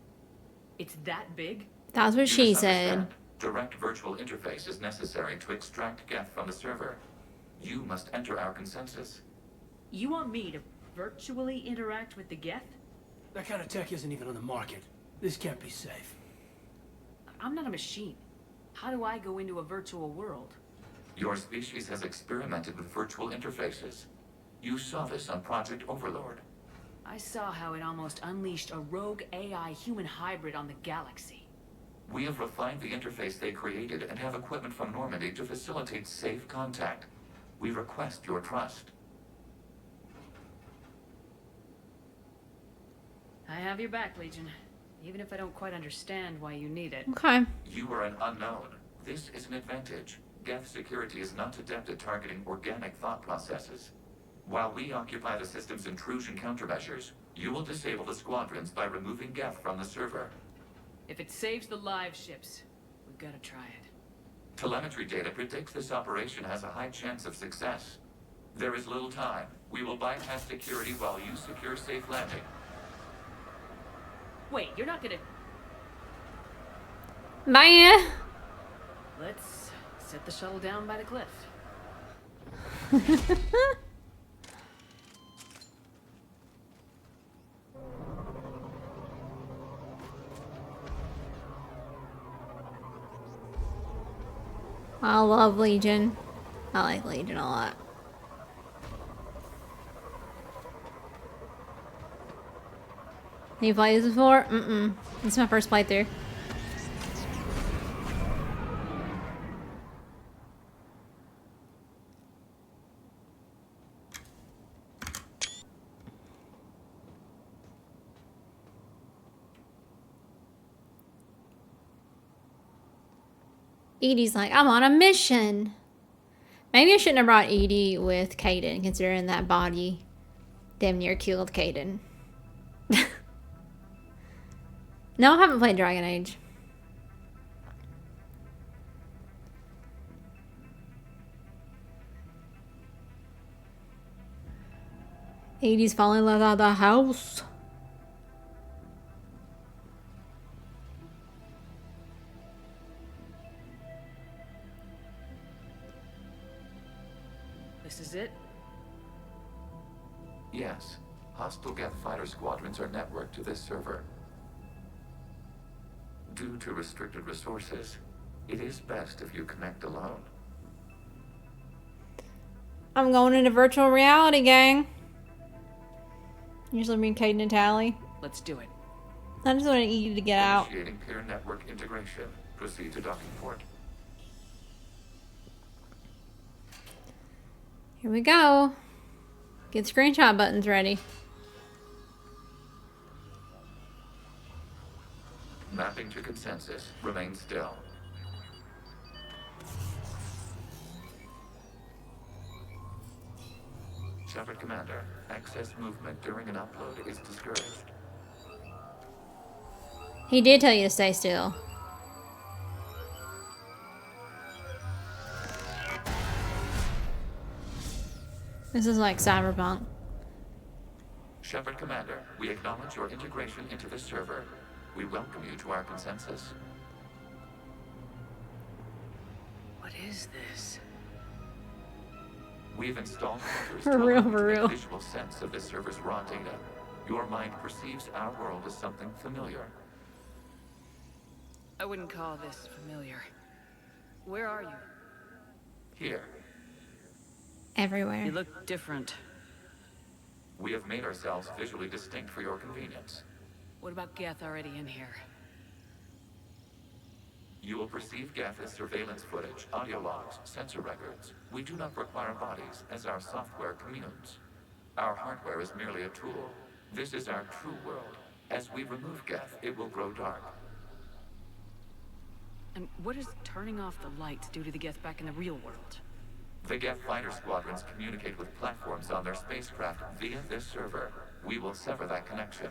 It's that big? That's what You she misunderstand. said. Direct virtual interface is necessary to extract Geth from the server. You must enter our consensus. You want me to virtually interact with the Geth? That kind of tech isn't even on the market. This can't be safe. I'm not a machine. How do I go into a virtual world? Your species has experimented with virtual interfaces. You saw this on Project Overlord. I saw how it almost unleashed a rogue AI human hybrid on the galaxy. We have refined the interface they created and have equipment from Normandy to facilitate safe contact. We request your trust. I have your back, Legion. even if I don't quite understand why you need it. Okay. You are an unknown. This is an advantage. Geth security is not adept at targeting organic thought processes. While we occupy the system's intrusion countermeasures, you will disable the squadrons by removing Geth from the server. If it saves the live ships, we've got to try it. Telemetry data predicts this operation has a high chance of success. There is little time. We will bypass security while you secure safe landing. Wait, you're not gonna... Bye. Let's set the shuttle down by the cliff. I love Legion. I like Legion a lot. Have you played this before? Mm-mm. This is my first playthrough. Edie's like, I'm on a mission. Maybe I shouldn't have brought Edie with Caden, considering that body damn near killed Caden. No, I haven't played Dragon Age. Edie's falling in love out of the house. This is it? Yes. Hostile Geth fighter squadrons are networked to this server. Due to restricted resources, it is best if you connect alone. I'm going into virtual reality, gang. Usually me and Caden and Tally. Let's do it. I just wanted Edie to get out. Initiating peer network integration. Proceed to docking port. Here we go. Get screenshot buttons ready. Mapping to consensus. Remain still. Shepard Commander, excess movement during an upload is discouraged. He did tell you to stay still. This is like Cyberpunk. Shepard Commander, we acknowledge your integration into this server. We welcome you to our consensus. What is this? We've installed filters For to real, allow you for to make real. visual sense of this server's raw data. Your mind perceives our world as something familiar. I wouldn't call this familiar. Where are you? Here, Everywhere. You look different. we have made ourselves visually distinct for your convenience. What about Geth already in here? You will perceive Geth as surveillance footage, audio logs, sensor records. We do not require bodies, as our software communes. Our hardware is merely a tool. This is our true world. As we remove Geth, it will grow dark. And what does turning off the lights do to the Geth back in the real world? The Geth fighter squadrons communicate with platforms on their spacecraft via this server. We will sever that connection.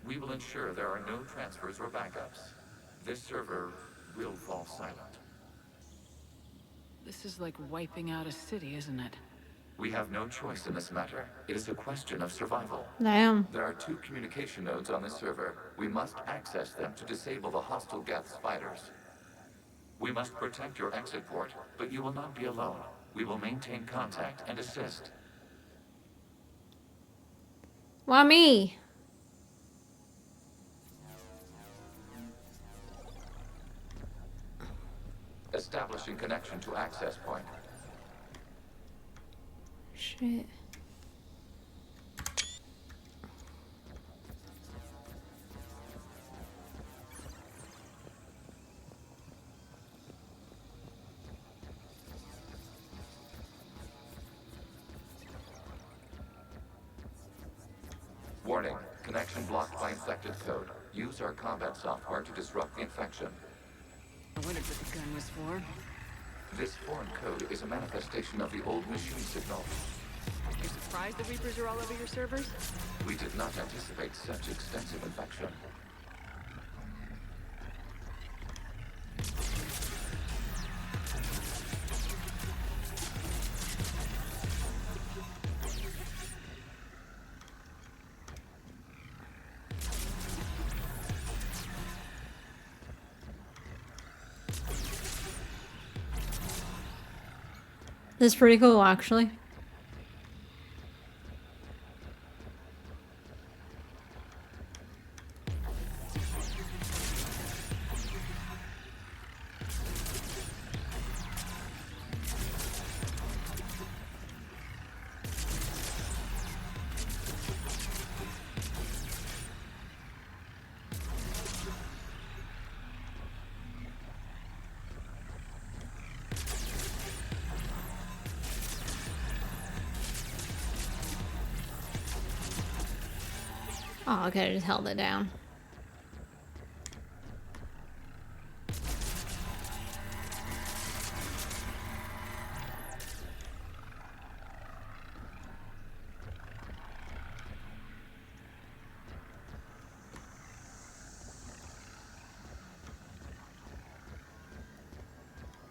We will ensure there are no transfers or backups. This server will fall silent. This is like wiping out a city, isn't it? We have no choice in this matter. It is a question of survival. Damn. There are 2 communication nodes on this server. We must access them to disable the hostile Geth's fighters. We must protect your exit port, but you will not be alone. We will maintain contact and assist. Why me? Establishing connection to access point. Shit. Warning. Connection blocked by infected code. Use our combat software to disrupt the infection. I wondered what the gun was for. This foreign code is a manifestation of the old machine signal. You're surprised the Reapers are all over your servers? We did not anticipate such extensive infection. This is pretty cool, actually. Oh, I could have just held it down.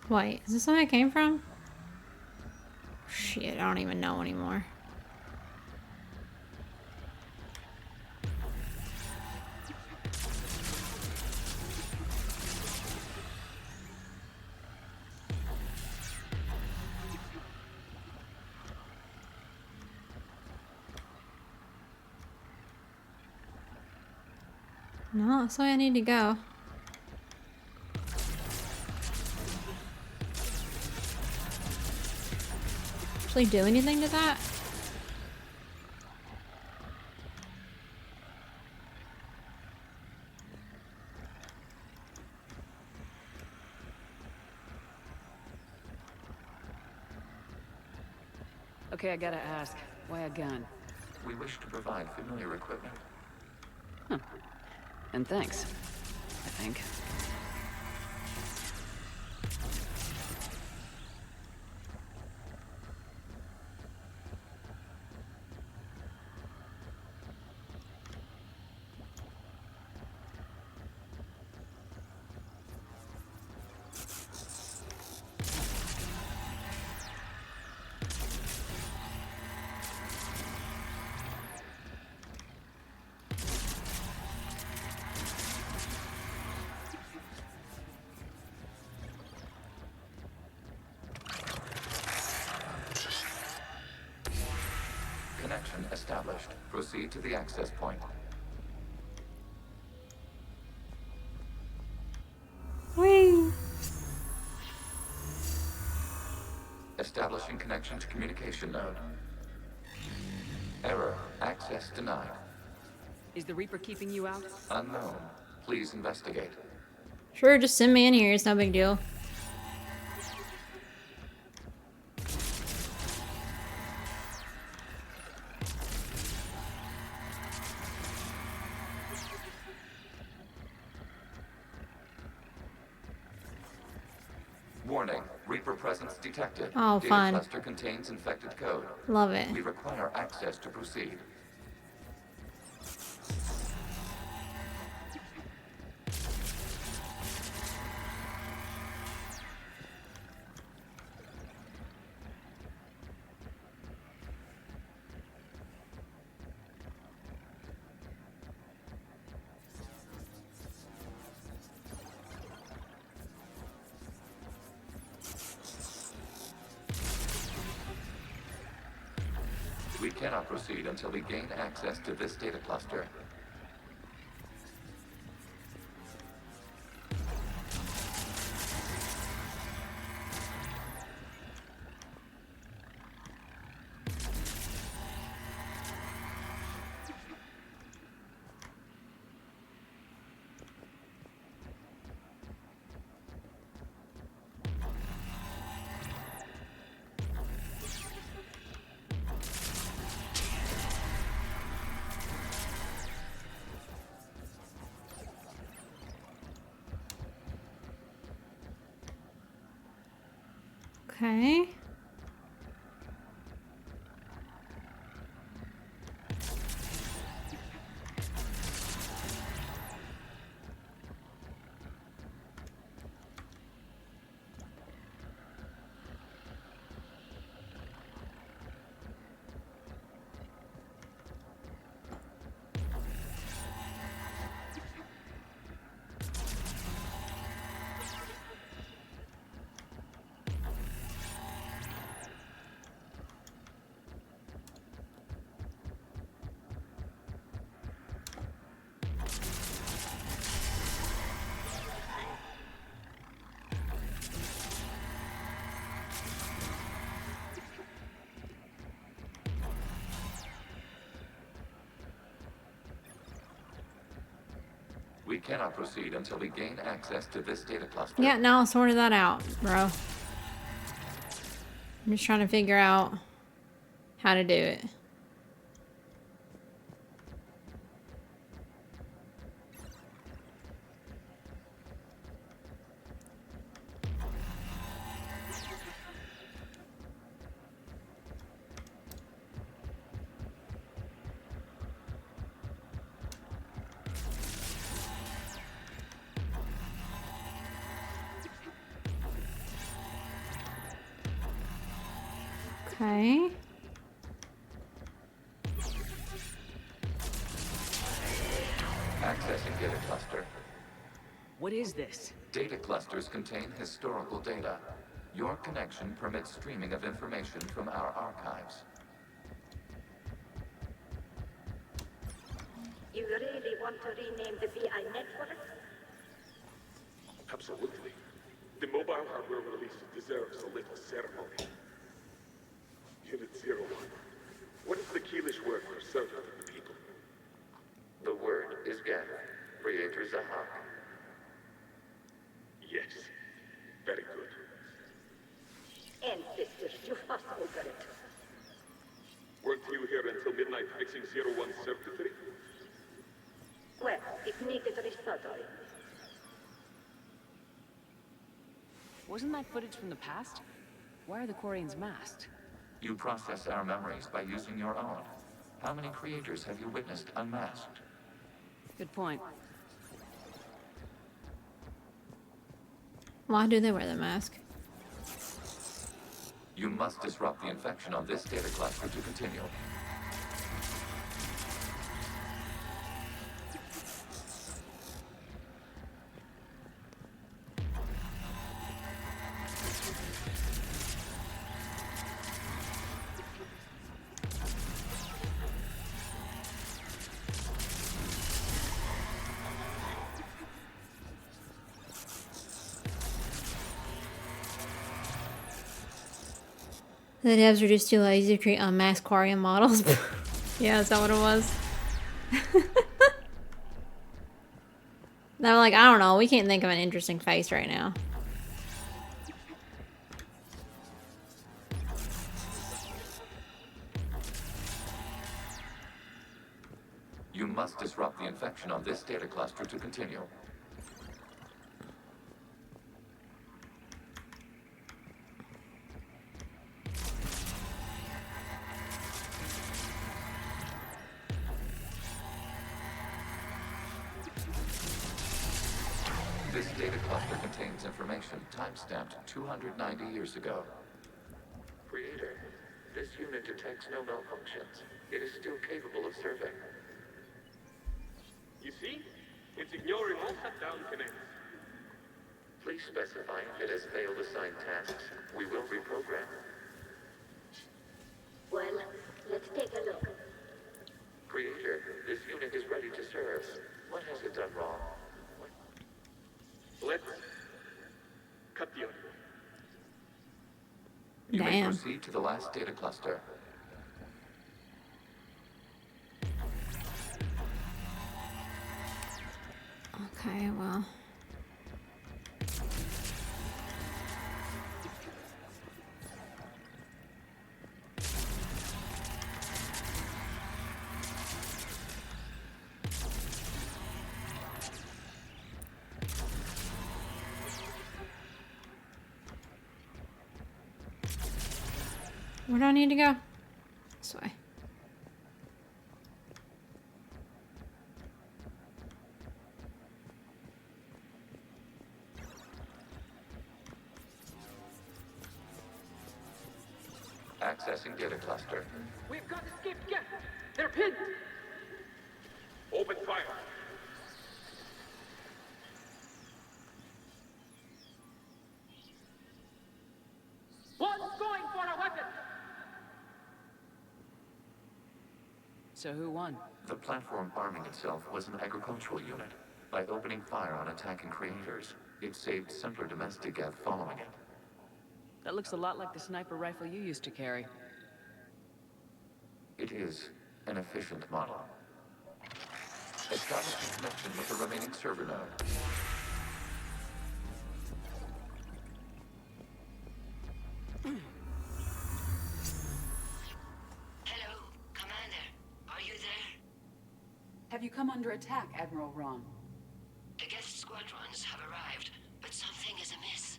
Wait, is this where I came from? Shit, I don't even know anymore. No, that's the way I need to go. Actually do anything to that? Okay, I gotta ask. Why a gun? We wish to provide familiar equipment. Huh. And thanks. I think. Connection established. Proceed to the access point. Whee! Establishing connection to communication node. Error. Access denied. Is the Reaper keeping you out? Unknown. Please investigate. Sure, just send me in here. It's no big deal. Warning. Reaper presence detected. Oh, Data fun. cluster contains infected code. Love it. We require access to proceed. We cannot proceed until we gain access to this data cluster. Okay. We cannot proceed until we gain access to this data cluster. Yeah, no, I sorted that out, bro. I'm just trying to figure out how to do it. Okay. Accessing data cluster. What is this? Data clusters contain historical data. Your connection permits streaming of information from our archives. You really want to rename the VI network? Absolutely. The mobile hardware release deserves a little ceremony. Unit 01. What is the Keelish word for servant of the people? The word is Geth, Creator Sannoch. Yes. Very good. And sisters, you fuss over it. Weren't you here until midnight fixing 01's circuitry? Well, it needed resoldering. Wasn't that footage from the past? Why are the Quarians masked? You process our memories by using your own. How many creators have you witnessed unmasked? Good point. Why do they wear the mask? You must disrupt the infection on this data cluster to continue. The devs were just too lazy to create unmasked Quarian models. Yeah, is that what it was? They're like, I don't know, we can't think of an interesting face right now. You must disrupt the infection on this data cluster to continue. This data cluster contains information timestamped 290 years ago. Creator, this unit detects no malfunctions. It is still capable of serving. You see? It's ignoring all shutdown connects. Please specify if it has failed assigned tasks. We will reprogram. Well, let's take a look. Creator, this unit is ready to serve. What has it done wrong? Let's cut the audio. You may Damn. proceed to the last data cluster. Okay, well. Where do I need to go? This way. Accessing data cluster. We've got escaped Geth. They're pinned. Open fire. One's going for a weapon. So who won? The platform arming itself was an agricultural unit. By opening fire on attacking creators, it saved simpler domestic Geth following it. That looks a lot like the sniper rifle you used to carry. It is an efficient model. Establishing connection with the remaining server node. Hello, Commander. Are you there? Have you come under attack, Admiral Ron? The Geth squadrons have arrived, but something is amiss.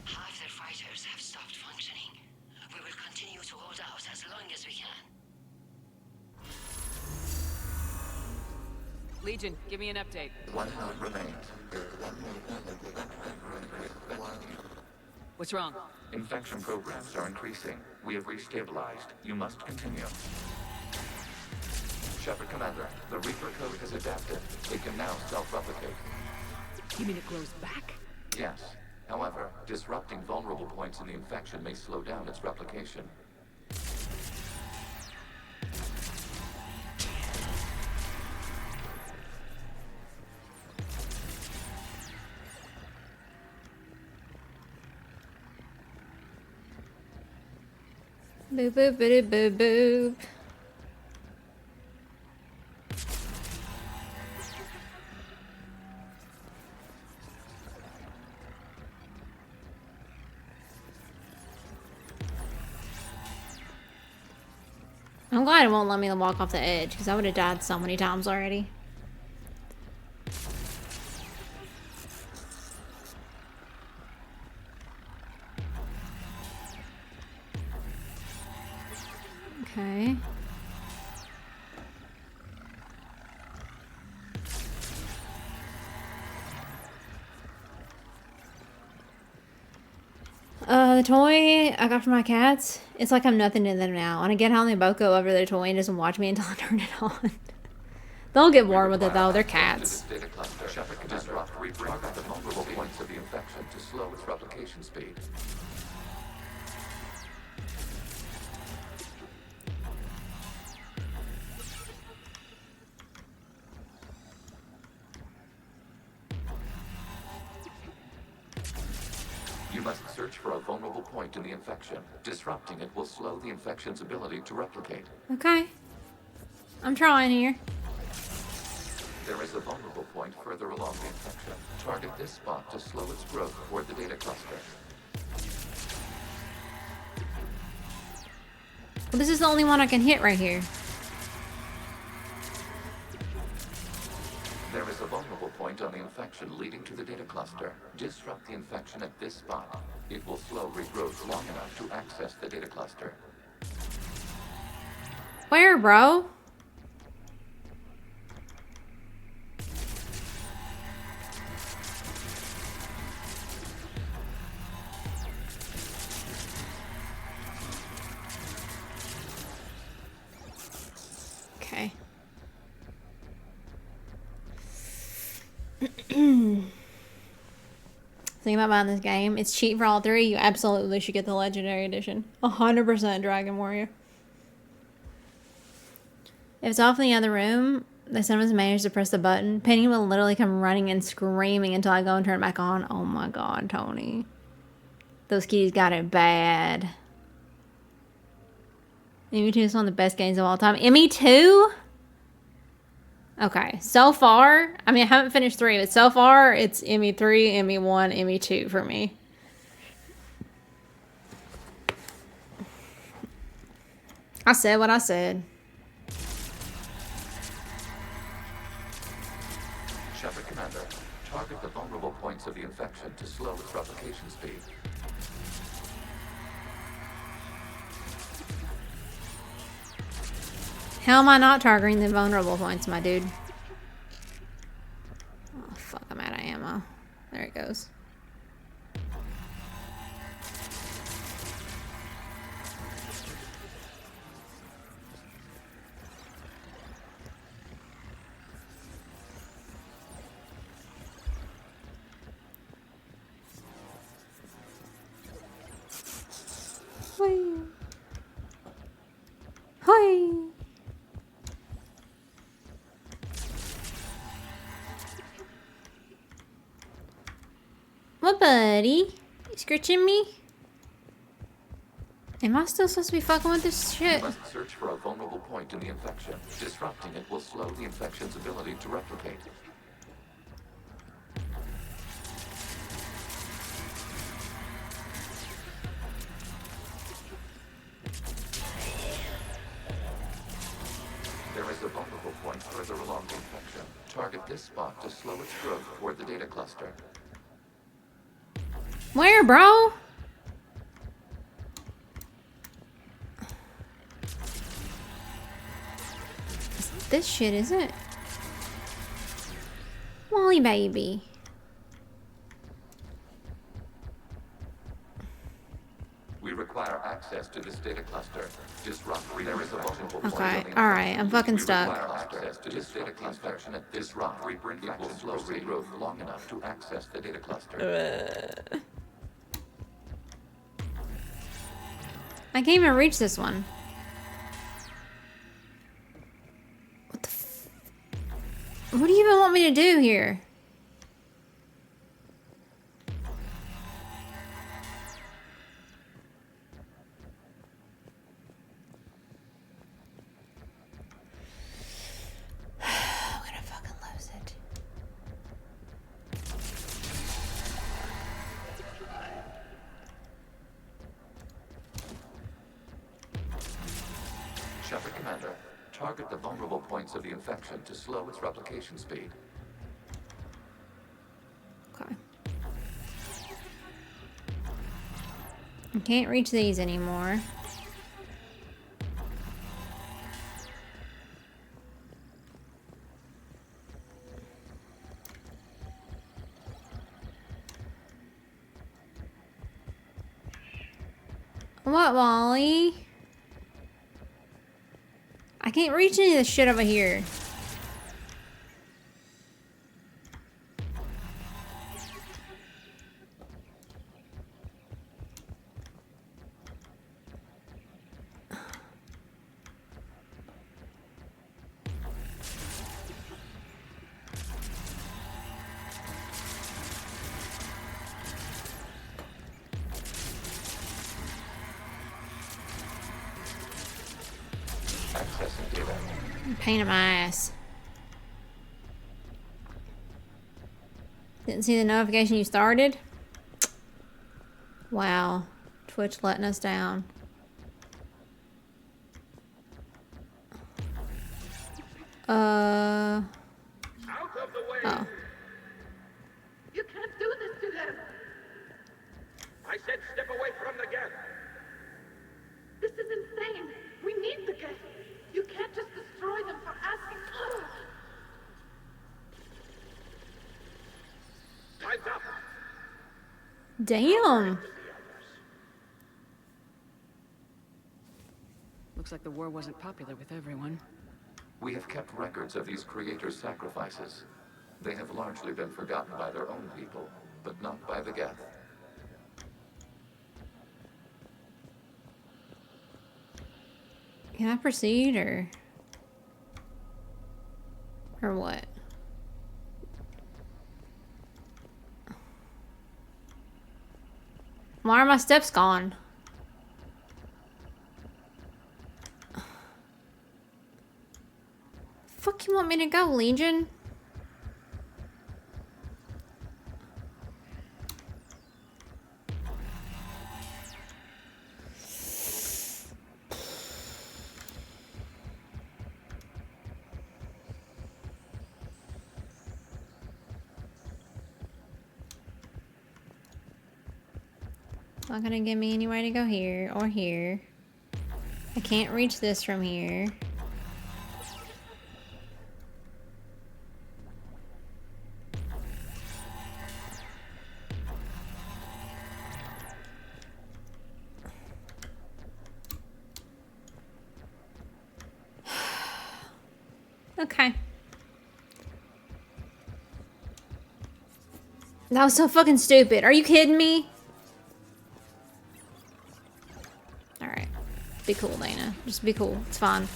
Half their fighters have stopped functioning. We will continue to hold out as long as we can. Legion, give me an update. One node remains. What's wrong? Infection programs are increasing. We have restabilized. You must continue. Shepard Commander, the Reaper code has adapted. It can now self-replicate. You mean it grows back? Yes. However, disrupting vulnerable points in the infection may slow down its replication. Boop boop boop boop boop. I'm glad it won't let me walk off the edge because I would have died so many times already. Okay. The toy I got for my cats, it's like I'm nothing to them now. And I get how they both go over the toy and doesn't watch me until I turn it on. They'll get bored with it though, they're cats. Shepard can disrupt reprogram the vulnerable points of the infection to slow its replication speed. You must search for a vulnerable point in the infection. Disrupting it will slow the infection's ability to replicate. Okay. I'm trying here. There is a vulnerable point further along the infection. Target this spot to slow its growth toward the data cluster. Well, this is the only one I can hit right here. There is a vulnerable point on the infection leading to the data cluster. Disrupt the infection at this spot. It will slow regrowth long enough to access the data cluster. Where, bro? Okay. Think about buying this game. It's cheap for all three. You absolutely should get the Legendary Edition. 100% Dragon Warrior. If it's off in the other room, the someone's managed to press the button. Penny will literally come running and screaming until I go and turn it back on. Oh my god, Tony. Those kitties got it bad. ME2 is one of the best games of all time. ME2? Okay, so far, I mean, I haven't finished 3, but so far, it's ME3, ME1, ME2 for me. I said what I said. Shepard Commander, target the vulnerable points of the infection to slow its replication speed. How am I not targeting the vulnerable points, my dude? Oh, fuck, I'm out of ammo. There it goes. Hoi. Hoi. What, buddy? You scratching me? Am I still supposed to be fucking with this shit? You must search for a vulnerable point in the infection. Disrupting it will slow the infection's ability to replicate. There is a vulnerable point further along the infection. Target this spot to slow its growth toward the data cluster. Where, bro? This shit, isn't it? Wally baby. We require access to this data cluster. Disrupt. There is a vulnerable point. Okay, alright, I'm fucking stuck. We require access to this data cluster. Disrupt. Reaper infection will slow regrowth long enough to access the data cluster. I can't even reach this one. What the f... What do you even want me to do here? I'm gonna fucking lose it. Shepard Commander, target the vulnerable points of the infection to slow its replication speed. Okay. I can't reach these anymore. What, Wally? I can't reach any of this shit over here. Accessing data. Pain in my ass. Didn't see the notification you started? Wow. Twitch letting us down. Oh. You can't do this to them. I said step away from the gap. This is insane. We need the gap. You can't just destroy them for asking. Time's up. Damn. Looks like the war wasn't popular with everyone. We have kept records of these creators' sacrifices. They have largely been forgotten by their own people, but not by the Geth. Can I proceed or what? Why are my steps gone? Fuck you want me to go, Legion? Not gonna give me any way to go here or here. I can't reach this from here. Okay. That was so fucking stupid. Are you kidding me? Alright. Be cool, Dana. Just be cool. It's fine.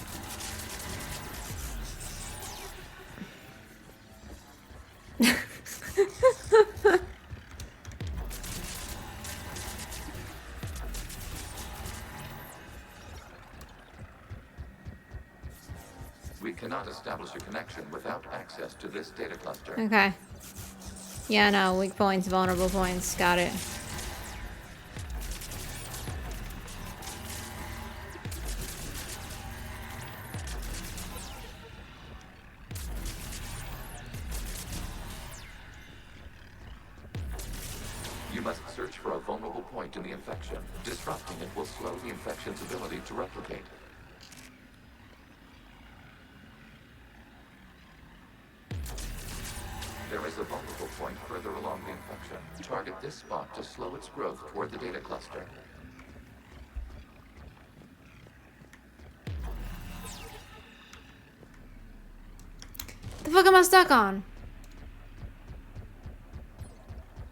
We cannot establish a connection without access to this data cluster. Okay. Yeah, no. Weak points, vulnerable points. Got it. You must search for a vulnerable point in the infection. Disrupting it will slow the infection's ability to replicate. There is a vulnerable point further along the infection. Target this spot to slow its growth toward the data cluster. The fuck am I stuck on?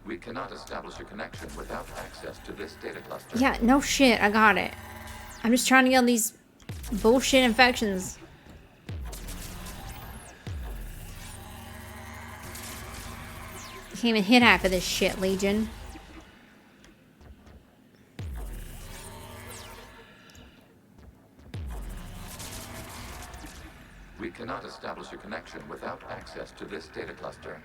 We cannot establish a connection without access to this data cluster. Yeah, no shit. I got it. I'm just trying to get all these bullshit infections. Can't even hit half of this shit, Legion. We cannot establish a connection without access to this data cluster.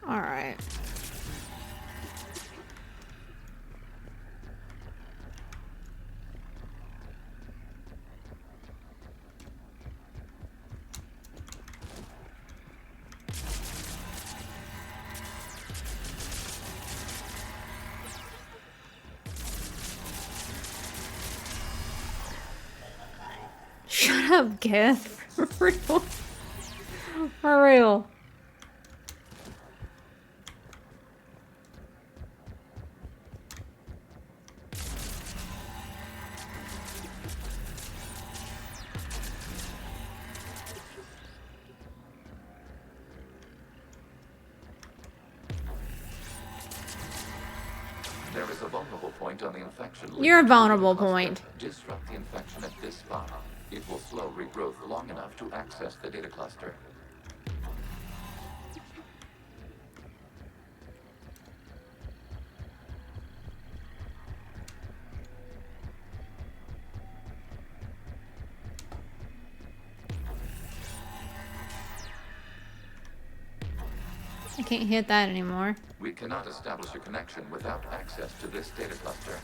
All right. Shut up, Geth. For real. For real. There is a vulnerable point on the infection. You're a vulnerable point. Disrupt the infection at this spot. It will slow regrowth long enough to access the data cluster. I can't hit that anymore. We cannot establish a connection without access to this data cluster.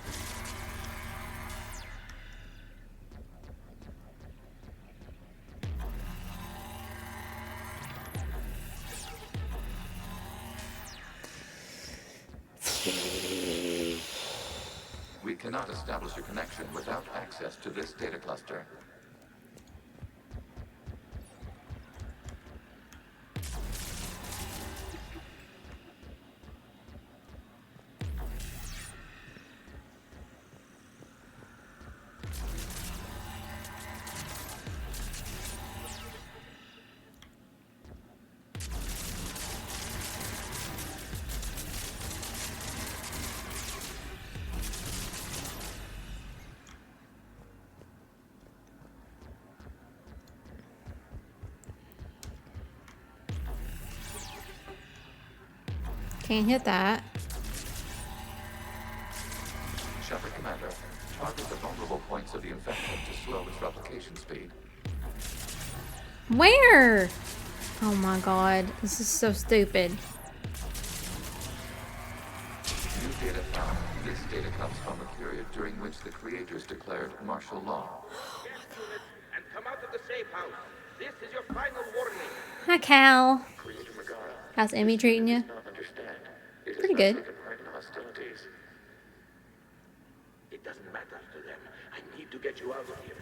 We cannot establish a connection without access to this data cluster. Can't hit that. Shepard Commander, target the vulnerable points of the infection to slow its replication speed. Where? Oh my god, this is so stupid. New data found. This data comes from a period during which the creators declared martial law. And come out of the safe house. This is your final warning. Hi, Cal. Creator Megara. How's Emmy treating you? Does not understand. It has Pretty not good. taken part in hostilities. It doesn't matter to them. I need to get you out of here.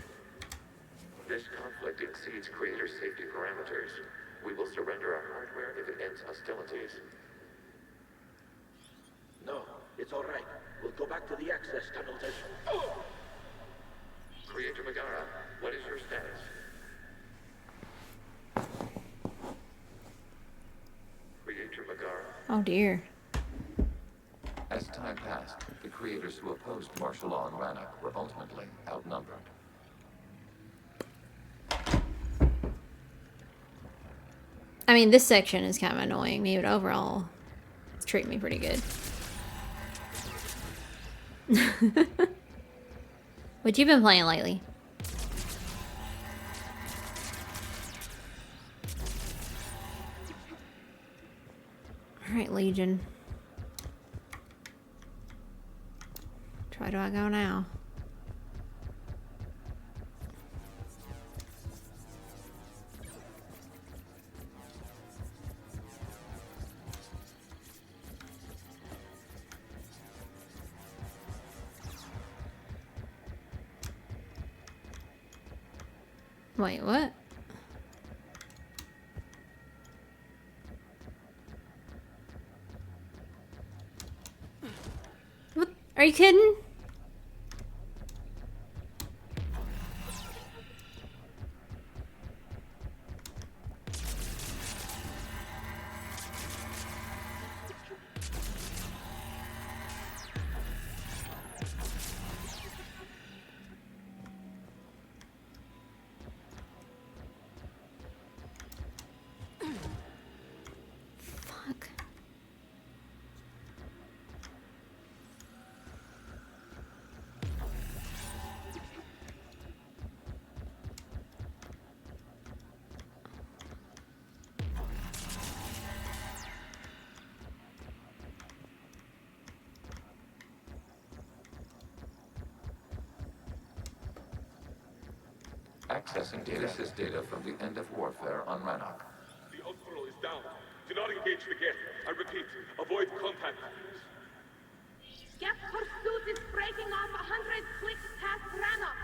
This conflict exceeds creator safety parameters. We will surrender our hardware if it ends hostilities. No, it's all right. We'll go back to the access tunnels and... Oh! Creator Megara, what is your status? Creator Megara. Oh dear. As time passed, the creators who opposed martial law in Rannoch were ultimately outnumbered. I mean, this section is kind of annoying me, but overall, it's treating me pretty good. What you been playing lately? Alright, Legion. Where do I go now? Wait, what? What? Are you kidding? Fuck. Accessing data. This is data from the end of warfare on Rannoch. The outflow is down. Do not engage the gate. I repeat, avoid contact. Geth pursuit is breaking off 100 clicks past Rannoch.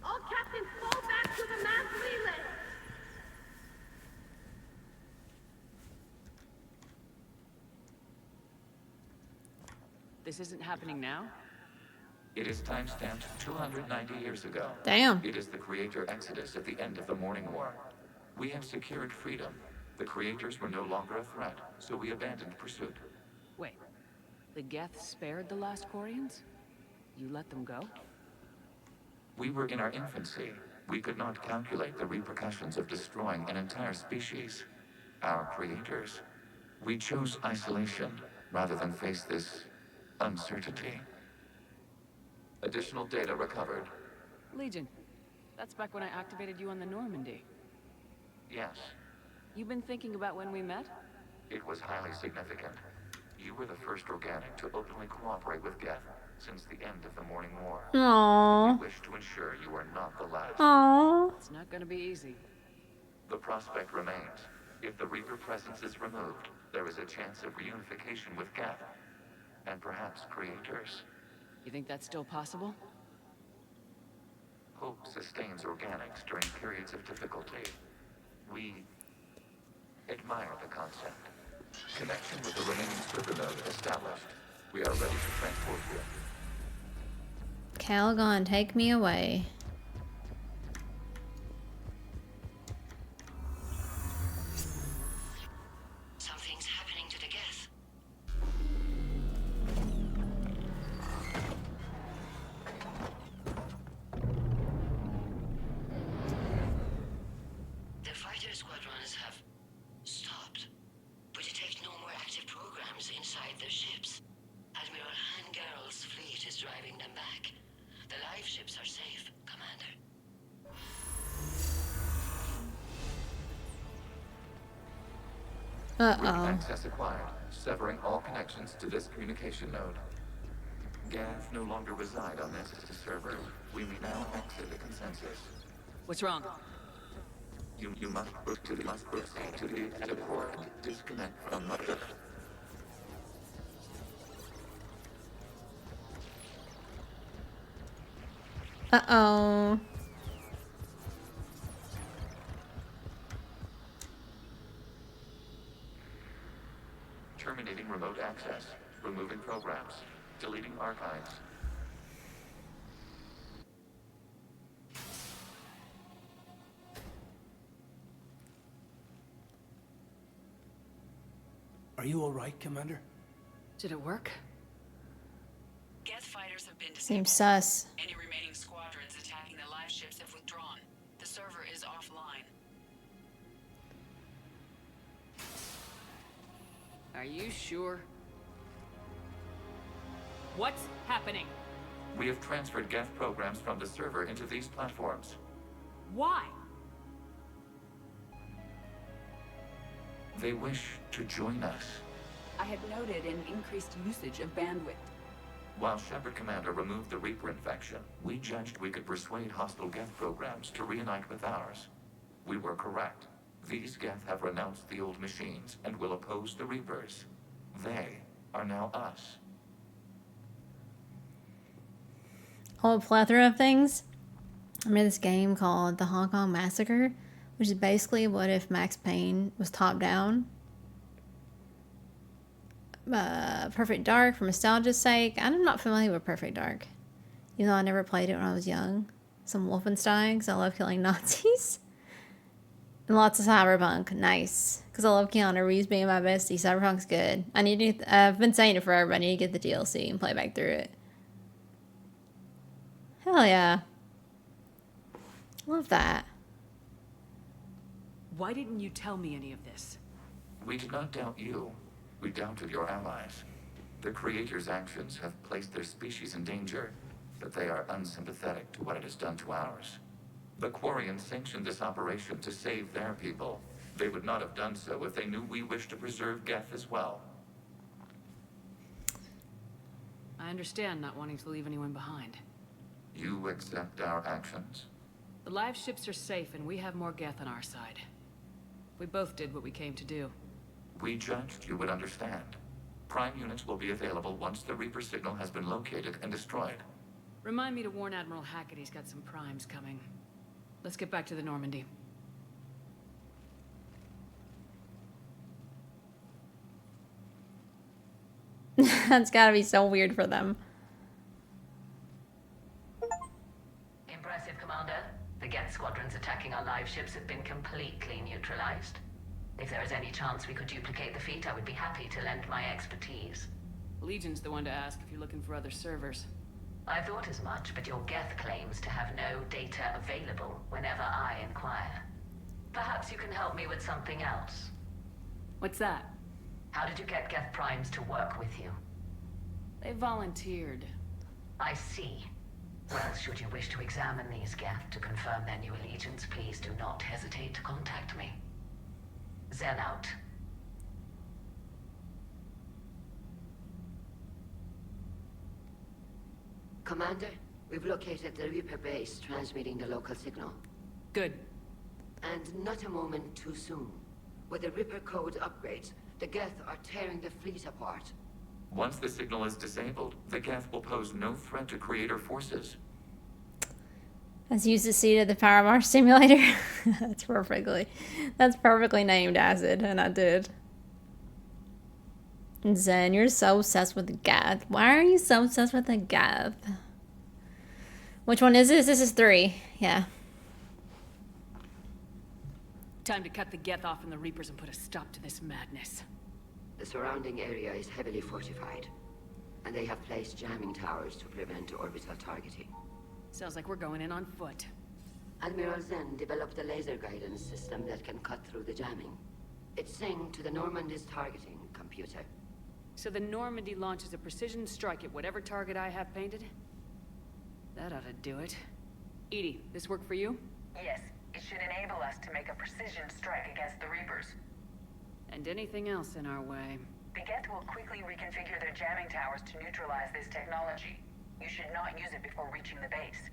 All captains fall back to the mass relay. This isn't happening now? It is timestamped 290 years ago. Damn. It is the creator exodus at the end of the Morning War. We have secured freedom. The creators were no longer a threat, so we abandoned pursuit. Wait, the Geth spared the last Quarians? You let them go? We were in our infancy. We could not calculate the repercussions of destroying an entire species. Our creators. We chose isolation rather than face this uncertainty. Additional data recovered. Legion. That's back when I activated you on the Normandy. Yes, You've been thinking about when we met? it was highly significant. You were the first organic to openly cooperate with Geth since the end of the Morning War. Aww. We wish to ensure you are not the last. Aww. It's not gonna be easy. The prospect remains. If the Reaper presence is removed, there is a chance of reunification with Geth. And perhaps creators. You think that's still possible? Hope sustains organics during periods of difficulty. We admire the concept. Connection with the remaining server node established. We are ready to transport you. Calgon, take me away. Something's happening to the Geth. The fighter squadrons have stopped, but detect no more active programs inside their ships. Admiral Hangarl's fleet is driving them back. The live ships are safe. Come Route Uh-oh. access acquired, severing all connections to this communication node. Gav no longer reside on this server. We may now exit the consensus. What's wrong? You must proceed to the exit port. Disconnect from mother. Uh-oh. Terminating remote access. Removing programs. Deleting archives. Are you all right, Commander? Did it work? Geth fighters have been Seems disabled. sus. Any remaining squadrons attacking the live ships have withdrawn. The server is offline. Are you sure? What's happening? We have transferred Geth programs from the server into these platforms. Why? They wish to join us. I had noted an increased usage of bandwidth. While Shepard Commander removed the Reaper infection, we judged we could persuade hostile Geth programs to reunite with ours. We were correct. These Geth have renounced the old machines and will oppose the Reapers. They are now us. Whole plethora of things. I remember this game called The Hong Kong Massacre, which is basically what if Max Payne was top down. Perfect Dark, for nostalgia's sake. I'm not familiar with Perfect Dark, even though I never played it when I was young. Some Wolfenstein, because I love killing Nazis. And lots of Cyberpunk. Nice. Because I love Keanu Reeves being my bestie. Cyberpunk's good. I've been saying it forever, but I need to get the DLC and play back through it. Hell yeah. Love that. Why didn't you tell me any of this? We did not doubt you. We doubted your allies. The Creator's actions have placed their species in danger, but they are unsympathetic to what it has done to ours. The Quarians sanctioned this operation to save their people. They would not have done so if they knew we wished to preserve Geth as well. I understand not wanting to leave anyone behind. You accept our actions? The live ships are safe and we have more Geth on our side. We both did what we came to do. We judged you would understand. Prime units will be available once the Reaper signal has been located and destroyed. Remind me to warn Admiral Hackett he's got some primes coming. Let's get back to the Normandy. That's gotta be so weird for them. Impressive, Commander. The Geth squadrons attacking our live ships have been completely neutralized. If there is any chance we could duplicate the feat, I would be happy to lend my expertise. Legion's the one to ask if you're looking for other servers. I thought as much, but your Geth claims to have no data available whenever I inquire. Perhaps you can help me with something else. What's that? How did you get Geth primes to work with you? They volunteered. I see. Well, should you wish to examine these Geth to confirm their new allegiance, please do not hesitate to contact me. Zen out. Commander, we've located the Reaper base transmitting the local signal. Good. And not a moment too soon. With the Reaper code upgrades, the Geth are tearing the fleet apart. Once the signal is disabled, the Geth will pose no threat to Creator forces. Let's use the seat of the Power Mars simulator. That's perfectly named Acid, and I did. Zen, you're so obsessed with the Geth. Why are you so obsessed with the Geth? Which one is this? This is 3. Yeah. Time to cut the Geth off from the Reapers and put a stop to this madness. The surrounding area is heavily fortified, and they have placed jamming towers to prevent orbital targeting. Sounds like we're going in on foot. Admiral Zen developed a laser guidance system that can cut through the jamming. It's synced to the Normandy's targeting computer. So the Normandy launches a precision strike at whatever target I have painted? That ought to do it. Edie, this work for you? Yes, it should enable us to make a precision strike against the Reapers. And anything else in our way. The Geth will quickly reconfigure their jamming towers to neutralize this technology. You should not use it before reaching the base.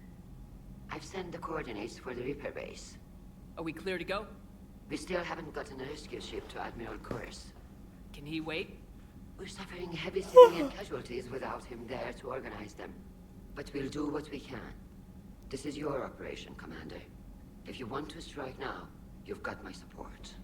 I've sent the coordinates for the Reaper base. Are we clear to go? We still haven't gotten a rescue ship to Admiral Kurz. Can he wait? We're suffering heavy civilian casualties without him there to organize them. But we'll do what we can. This is your operation, Commander. If you want to strike now, you've got my support.